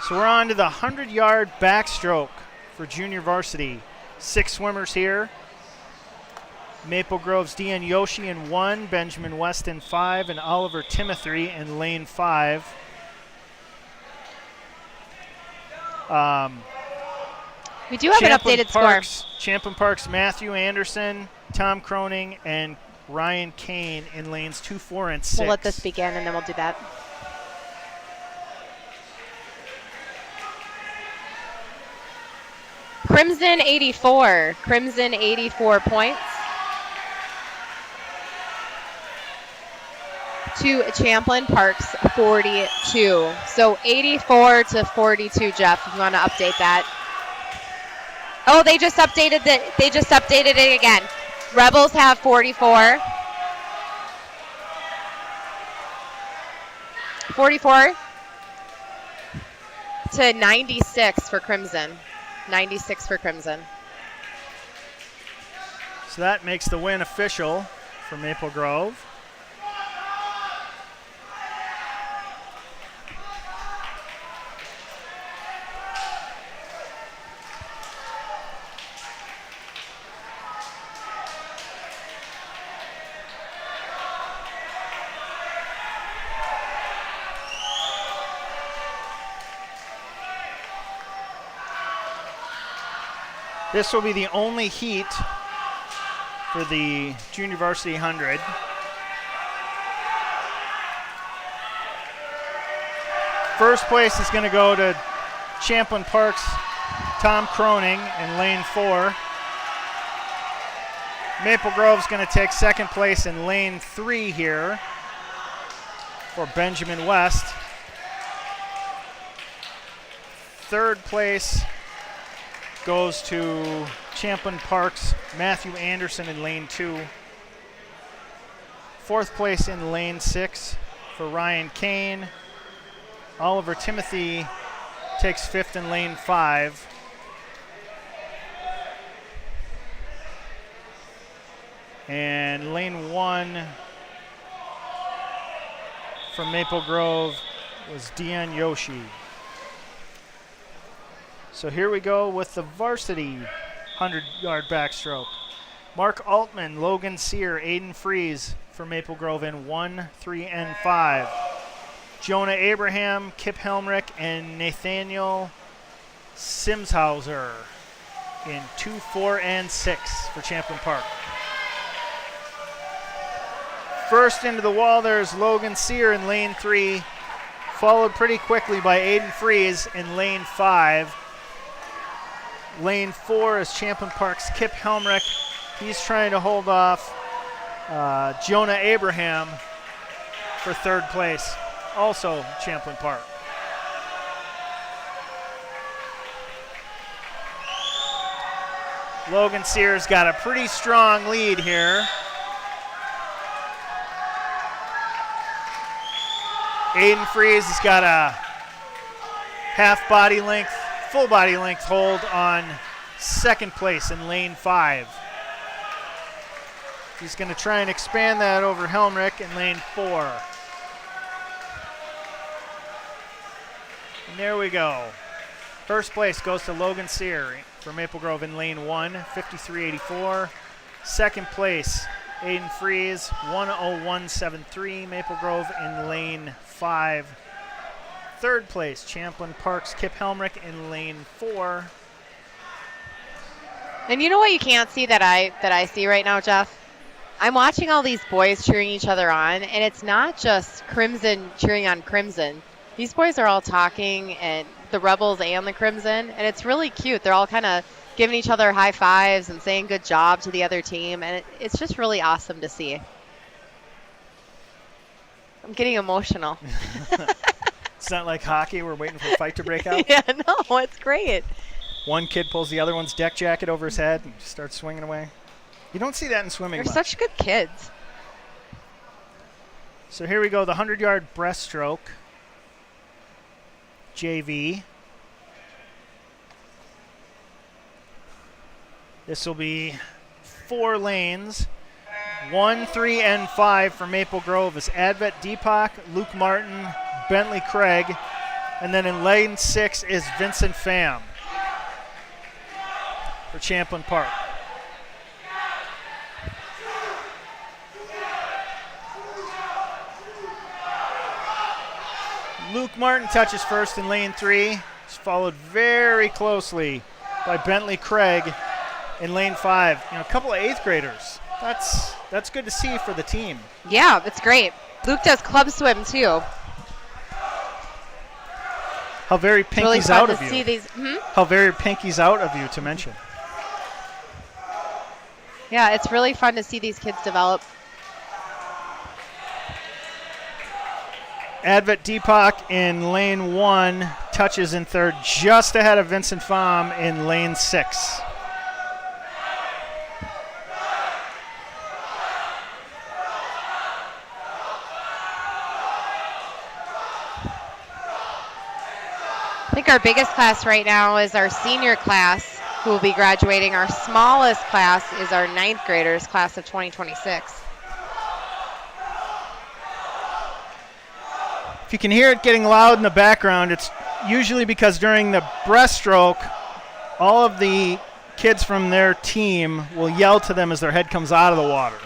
S1: So we're on to the 100-yard backstroke for junior varsity. 6 swimmers here. Maple Grove's Dean Yoshi in 1, Benjamin West in 5, and Oliver Timothy in lane 5.
S2: We do have an updated score.
S1: Champlin Park's Matthew Anderson, Tom Croning, and Ryan Kane in lanes 2, 4, and 6.
S2: We'll let this begin, and then we'll do that. Crimson 84. Crimson 84 points. To Champlin Park's 42. So 84 to 42, Jeff, if you want to update that. Oh, they just updated it again. Rebels have 44. 44 to 96 for Crimson. 96 for Crimson.
S1: So that makes the win official for Maple Grove. This will be the only heat for the Junior Varsity 100. First place is going to go to Champlin Park's Tom Croning in lane 4. Maple Grove's going to take second place in lane 3 here for Benjamin West. Third place goes to Champlin Park's Matthew Anderson in lane 2. Fourth place in lane 6 for Ryan Kane. Oliver Timothy takes fifth in lane 5. And lane 1 from Maple Grove was Dean Yoshi. So here we go with the varsity 100-yard backstroke. Mark Altman, Logan Sear, Aiden Fries for Maple Grove in 1, 3, and 5. Jonah Abraham, Kip Helmrich, and Nathaniel Simshauser in 2, 4, and 6 for Champlin Park. First into the wall, there's Logan Sear in lane 3, followed pretty quickly by Aiden Fries in lane 5. Lane 4 is Champlin Park's Kip Helmrich. He's trying to hold off Jonah Abraham for third place, also Champlin Park. Logan Sears got a pretty strong lead here. Aiden Fries has got a half body length, full body length hold on second place in lane 5. He's going to try and expand that over Helmrich in lane 4. And there we go. First place goes to Logan Sear for Maple Grove in lane 1, 53.84. Second place, Aiden Fries, 101.73. Maple Grove in lane 5. Third place, Champlin Park's Kip Helmrich in lane 4.
S2: And you know what you can't see that I see right now, Jeff? I'm watching all these boys cheering each other on, and it's not just Crimson cheering on Crimson. These boys are all talking, and the Rebels and the Crimson, and it's really cute. They're all kind of giving each other high fives and saying good job to the other team, and it's just really awesome to see. I'm getting emotional.
S1: It's not like hockey. We're waiting for a fight to break out.
S2: Yeah, no, it's great.
S1: One kid pulls the other one's deck jacket over his head and starts swinging away. You don't see that in swimming
S2: They're
S1: much.
S2: such good kids.
S1: So here we go, the 100-yard breaststroke. JV. This will be 4 lanes. 1, 3, and 5 for Maple Grove is Advet Deepak, Luke Martin, Bentley Craig, and then in lane 6 is Vincent Pham for Champlin Park. Luke Martin touches first in lane 3. He's followed very closely by Bentley Craig in lane 5. A couple of 8th graders. That's good to see for the team.
S2: Yeah, it's great. Luke does club swim too.
S1: How very pinky's
S2: really
S1: out
S2: to
S1: of you.
S2: See these,
S1: How very pinky's out of you to mention.
S2: Yeah, it's really fun to see these kids develop.
S1: Advent Deepak in lane 1, touches in 3rd, just ahead of Vincent Pham in lane 6.
S2: I think our biggest class right now is our senior class, who will be graduating. Our smallest class is our 9th graders, class of 2026.
S1: If you can hear it getting loud in the background, it's usually because during the breaststroke, all of the kids from their team will yell to them as their head comes out of the water.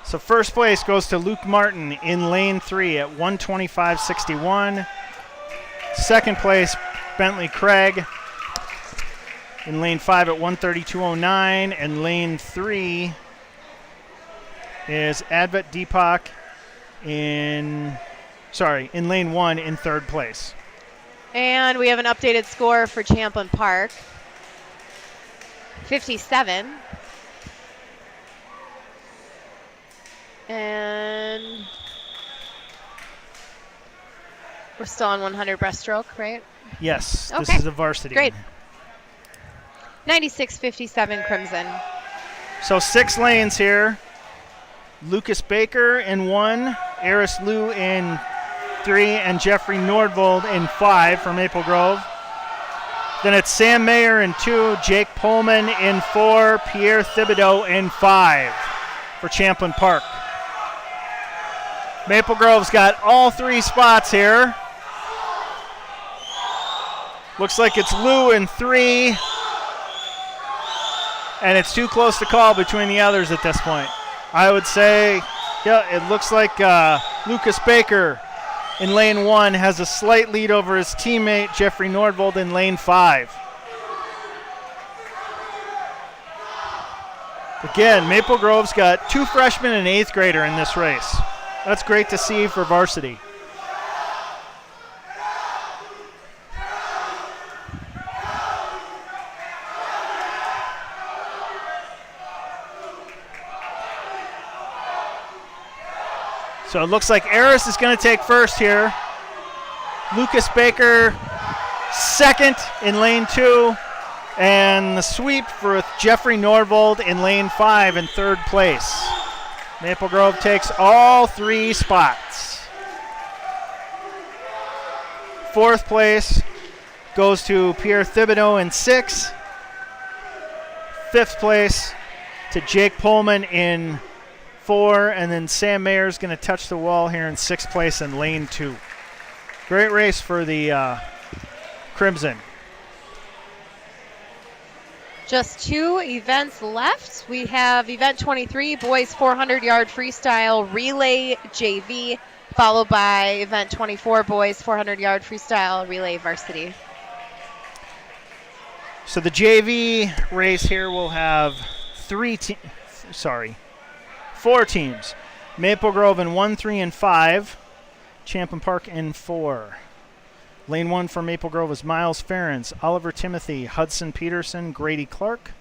S1: So first place goes to Luke Martin in lane 3 at 125.61. Second place, Bentley Craig in lane 5 at 132.09. And lane 3 is Advent Deepak in lane 1 in 3rd place.
S2: And we have an updated score for Champlin Park. 57. And we're still on 100 breaststroke, right?
S1: Yes,
S2: Okay.
S1: This is a varsity.
S2: Great. 96.57 Crimson.
S1: So 6 lanes here. Lucas Baker in 1, Eris Liu in 3, and Jeffrey Nordvold in 5 for Maple Grove. Then it's Sam Mayer in 2, Jake Pullman in 4, Pierre Thibodeau in 5 for Champlin Park. Maple Grove's got all 3 spots here. Looks like it's Liu in 3, and it's too close to call between the others at this point. I would say, yeah, it looks like Lucas Baker in lane 1 has a slight lead over his teammate Jeffrey Nordvold in lane 5. Again, Maple Grove's got 2 freshmen and an 8th grader in this race. That's great to see for varsity. So it looks like Eris is going to take first here. Lucas Baker second in lane 2. And the sweep for Jeffrey Nordvold in lane 5 in 3rd place. Maple Grove takes all 3 spots. 4th place goes to Pierre Thibodeau in 6. 5th place to Jake Pullman in 4, and then Sam Mayer's going to touch the wall here in 6th place in lane 2. Great race for the Crimson.
S2: Just 2 events left. We have event 23, boys 400-yard freestyle relay JV, followed by event 24, boys 400-yard freestyle relay varsity.
S1: So the JV race here will have 4 teams. Maple Grove in 1, 3, and 5. Champlin Park in 4. Lane 1 for Maple Grove is Miles Ferentz, Oliver Timothy, Hudson Peterson, Grady Clark,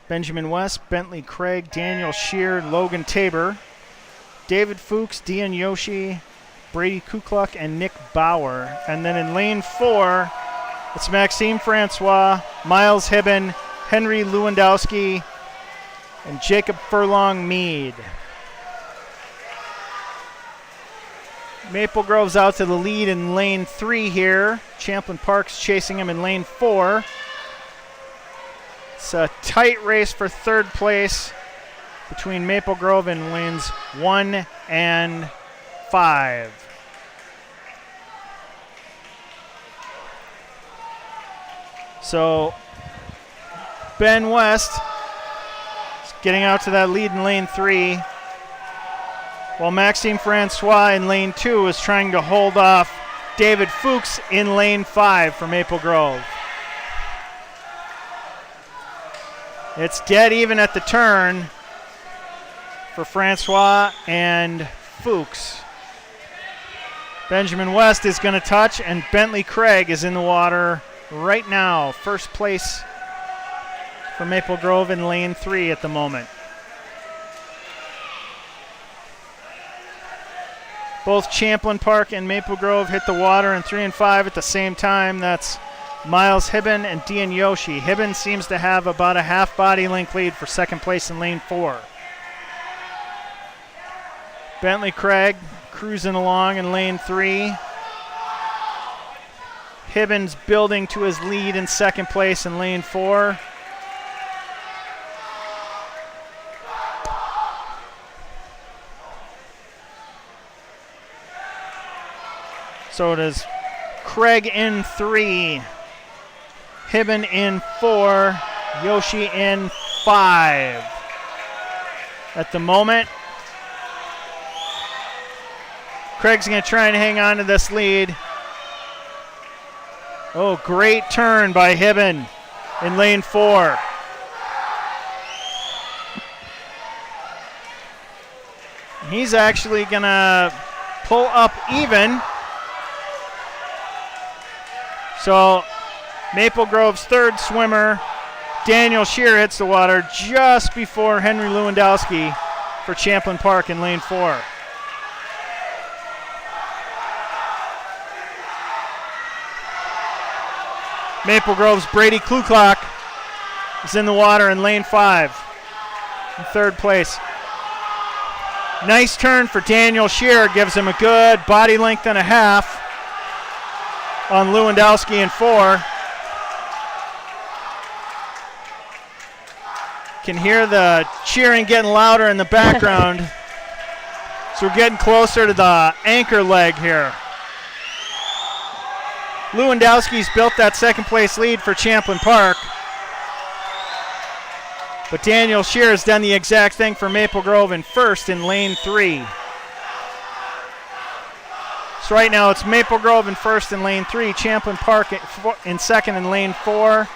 S1: Benjamin West, Bentley Craig, Daniel Shear, Logan Tabor, David Fuchs, Dion Yoshi, Brady Kukluk, and Nick Bauer. And then in lane 4, it's Maxime Francois, Miles Hibben, Henry Lewandowski, and Jacob Furlong Mead. Maple Grove's out to the lead in lane 3 here. Champlin Park's chasing him in lane 4. It's a tight race for 3rd place between Maple Grove and lanes 1 and 5. So Ben West is getting out to that lead in lane 3. while Maxime Francois in lane 2 is trying to hold off David Fuchs in lane 5 for Maple Grove. It's dead even at the turn for Francois and Fuchs. Benjamin West is going to touch, and Bentley Craig is in the water right now. First place for Maple Grove in lane 3 at the moment. Both Champlin Park and Maple Grove hit the water in 3 and 5 at the same time. That's Miles Hibben and Dean Yoshi. Hibben seems to have about a half body length lead for second place in lane 4. Bentley Craig cruising along in lane 3. Hibben's building to his lead in second place in lane 4. So it is Craig in 3, Hibben in 4, Yoshi in 5. At the moment, Craig's going to try and hang on to this lead. Oh, great turn by Hibben in lane 4. He's actually going to pull up even. So Maple Grove's third swimmer, Daniel Shear, hits the water just before Henry Lewandowski for Champlin Park in lane 4. Maple Grove's Brady Kluklock is in the water in lane 5 in third place. Nice turn for Daniel Shear, gives him a good body length and a half on Lewandowski in 4. Can hear the cheering getting louder in the background. So we're getting closer to the anchor leg here. Lewandowski's built that second place lead for Champlin Park. But Daniel Shear has done the exact thing for Maple Grove in first in lane 3. So right now it's Maple Grove in first in lane 3, Champlin Park in second in lane 4.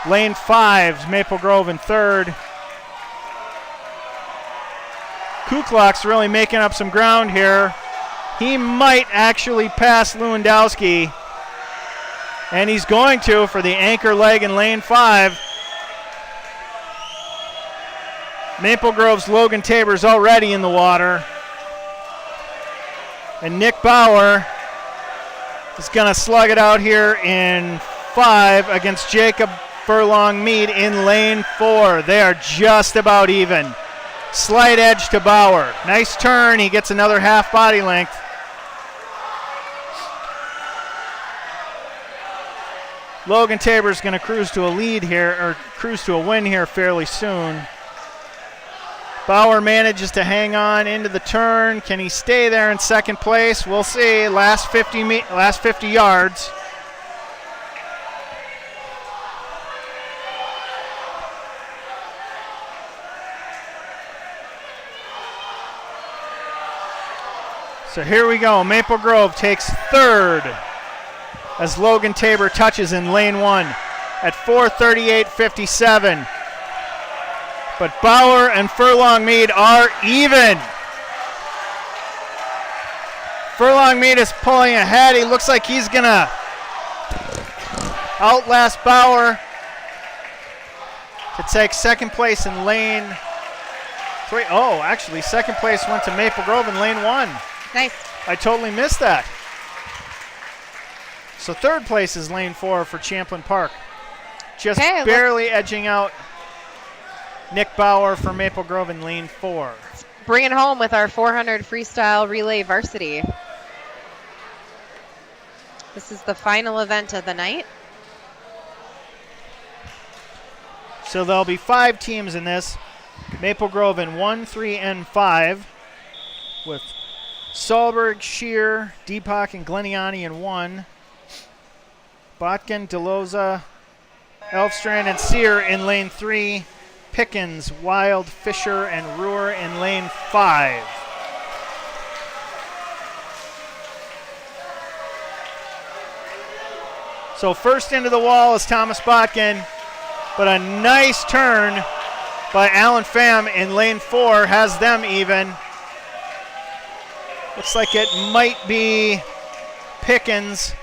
S1: Lane 5's Maple Grove in third. Kuklock's really making up some ground here. He might actually pass Lewandowski, and he's going to for the anchor leg in lane 5. Maple Grove's Logan Tabor's already in the water. And Nick Bauer is going to slug it out here in 5 against Jacob Furlong Mead in lane 4. They are just about even. Slight edge to Bauer. Nice turn. He gets another half body length. Logan Tabor's going to cruise to a lead here, or cruise to a win here fairly soon. Bauer manages to hang on into the turn. Can he stay there in second place? We'll see. Last 50 yards. So here we go. Maple Grove takes third as Logan Tabor touches in lane 1 at 4:38.57. But Bauer and Furlong Mead are even. Furlong Mead is pulling ahead. He looks like he's going to outlast Bauer to take second place in lane 3. Oh, actually, second place went to Maple Grove in lane 1.
S2: Nice.
S1: I totally missed that. So third place is lane 4 for Champlin Park. Just barely edging out Nick Bauer for Maple Grove in lane 4.
S2: Bring it home with our 400 freestyle relay varsity. This is the final event of the night.
S1: So there'll be 5 teams in this. Maple Grove in 1, 3, and 5 with Sahlberg, Shear, Deepak, and Gleniani in 1. Botkin, DeLoza, Elfstrand, and Sear in lane 3. Pickens, Wild, Fisher, and Ruhr in lane 5. So first into the wall is Thomas Botkin, but a nice turn by Alan Pham in lane 4 has them even. Looks like it might be Pickens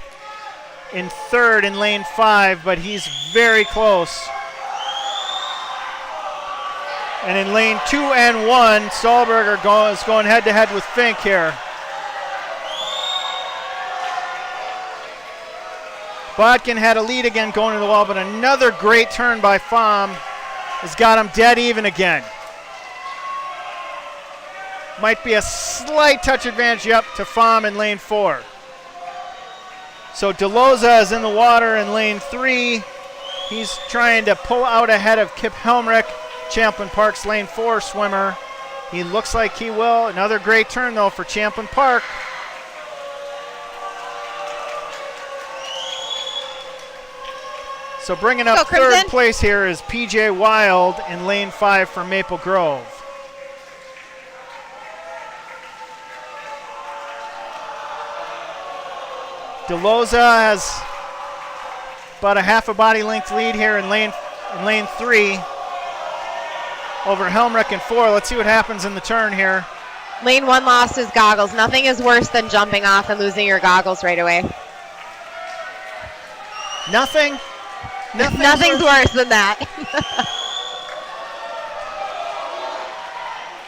S1: in third in lane 5, but he's very close. And in lane 2 and 1, Stahlberger is going head-to-head with Fink here. Botkin had a lead again going to the wall, but another great turn by Pham has got him dead even again. Might be a slight touch advantage up to Pham in lane 4. So DeLoza is in the water in lane 3. He's trying to pull out ahead of Kip Helmrich, Champlin Park's lane 4 swimmer. He looks like he will. Another great turn, though, for Champlin Park. So bringing up third place here is PJ Wild in lane 5 for Maple Grove. DeLoza has about a half a body length lead here in lane 3 over Helmrich in 4. Let's see what happens in the turn here.
S2: Lane 1 lost his goggles. Nothing is worse than jumping off and losing your goggles right away.
S1: Nothing?
S2: Nothing's worse than that.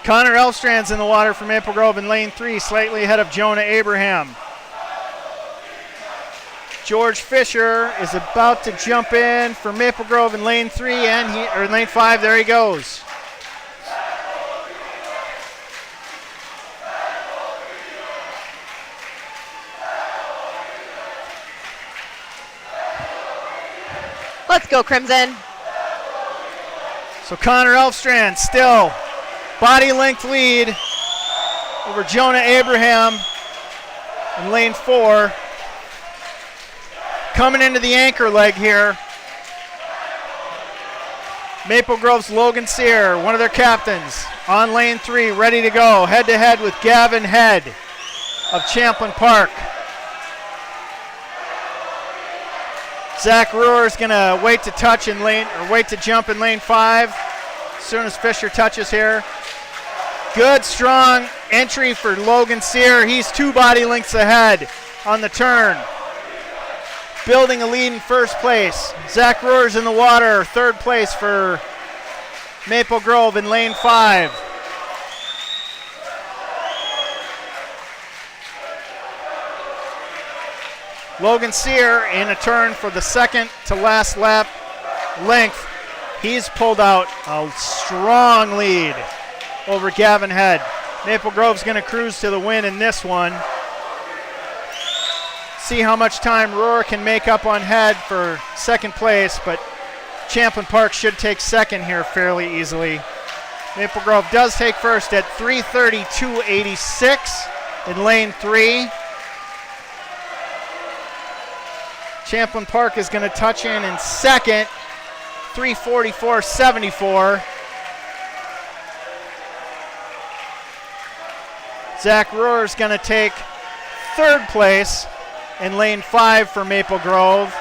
S1: Connor Elfstrand's in the water for Maple Grove in lane 3, slightly ahead of Jonah Abraham. George Fisher is about to jump in for Maple Grove in lane 3 or lane 5. There he goes.
S2: Let's go, Crimson.
S1: So Connor Elfstrand still body length lead over Jonah Abraham in lane 4. Coming into the anchor leg here, Maple Grove's Logan Sear, one of their captains, on lane 3, ready to go, head-to-head with Gavin Head of Champlin Park. Zach Ruhr is going to wait to jump in lane 5 as soon as Fisher touches here. Good, strong entry for Logan Sear. He's 2 body lengths ahead on the turn. Building a lead in first place. Zach Ruhr's in the water, third place for Maple Grove in lane 5. Logan Sear in a turn for the second to last lap length. He's pulled out a strong lead over Gavin Head. Maple Grove's going to cruise to the win in this one. See how much time Ruhr can make up on Head for second place, but Champlin Park should take second here fairly easily. Maple Grove does take first at 3:32.86 in lane 3. Champlin Park is going to touch in second, 3:44.74. Zach Ruhr is going to take third place in lane 5 for Maple Grove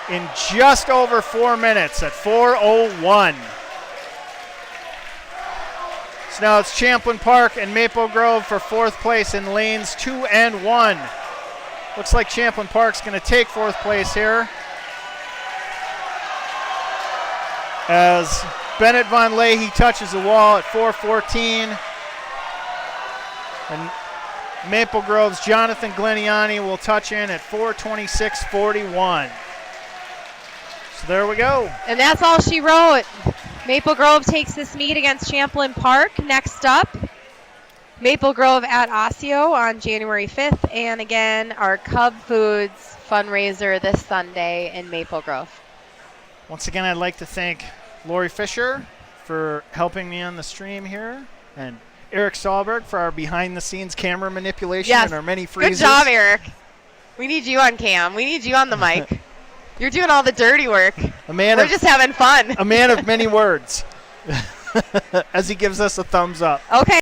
S1: in just over 4 minutes at 4:01. So now it's Champlin Park and Maple Grove for fourth place in lanes 2 and 1. Looks like Champlin Park's going to take fourth place here as Bennett Von Leahy touches the wall at 4:14. And Maple Grove's Jonathan Gleniani will touch in at 4:26.41. So there we go.
S2: And that's all she wrote. Maple Grove takes this meet against Champlin Park. Next up, Maple Grove at Osseo on January 5th. And again, our Cub Foods fundraiser this Sunday in Maple Grove.
S1: Once again, I'd like to thank Lori Fisher for helping me on the stream here, and Eric Stahlberg for our behind-the-scenes camera manipulation and our many freezes.
S2: Good job, Eric. We need you on cam. We need you on the mic. You're doing all the dirty work. We're just having fun.
S1: A man of many words. As he gives us a thumbs up.
S2: Okay.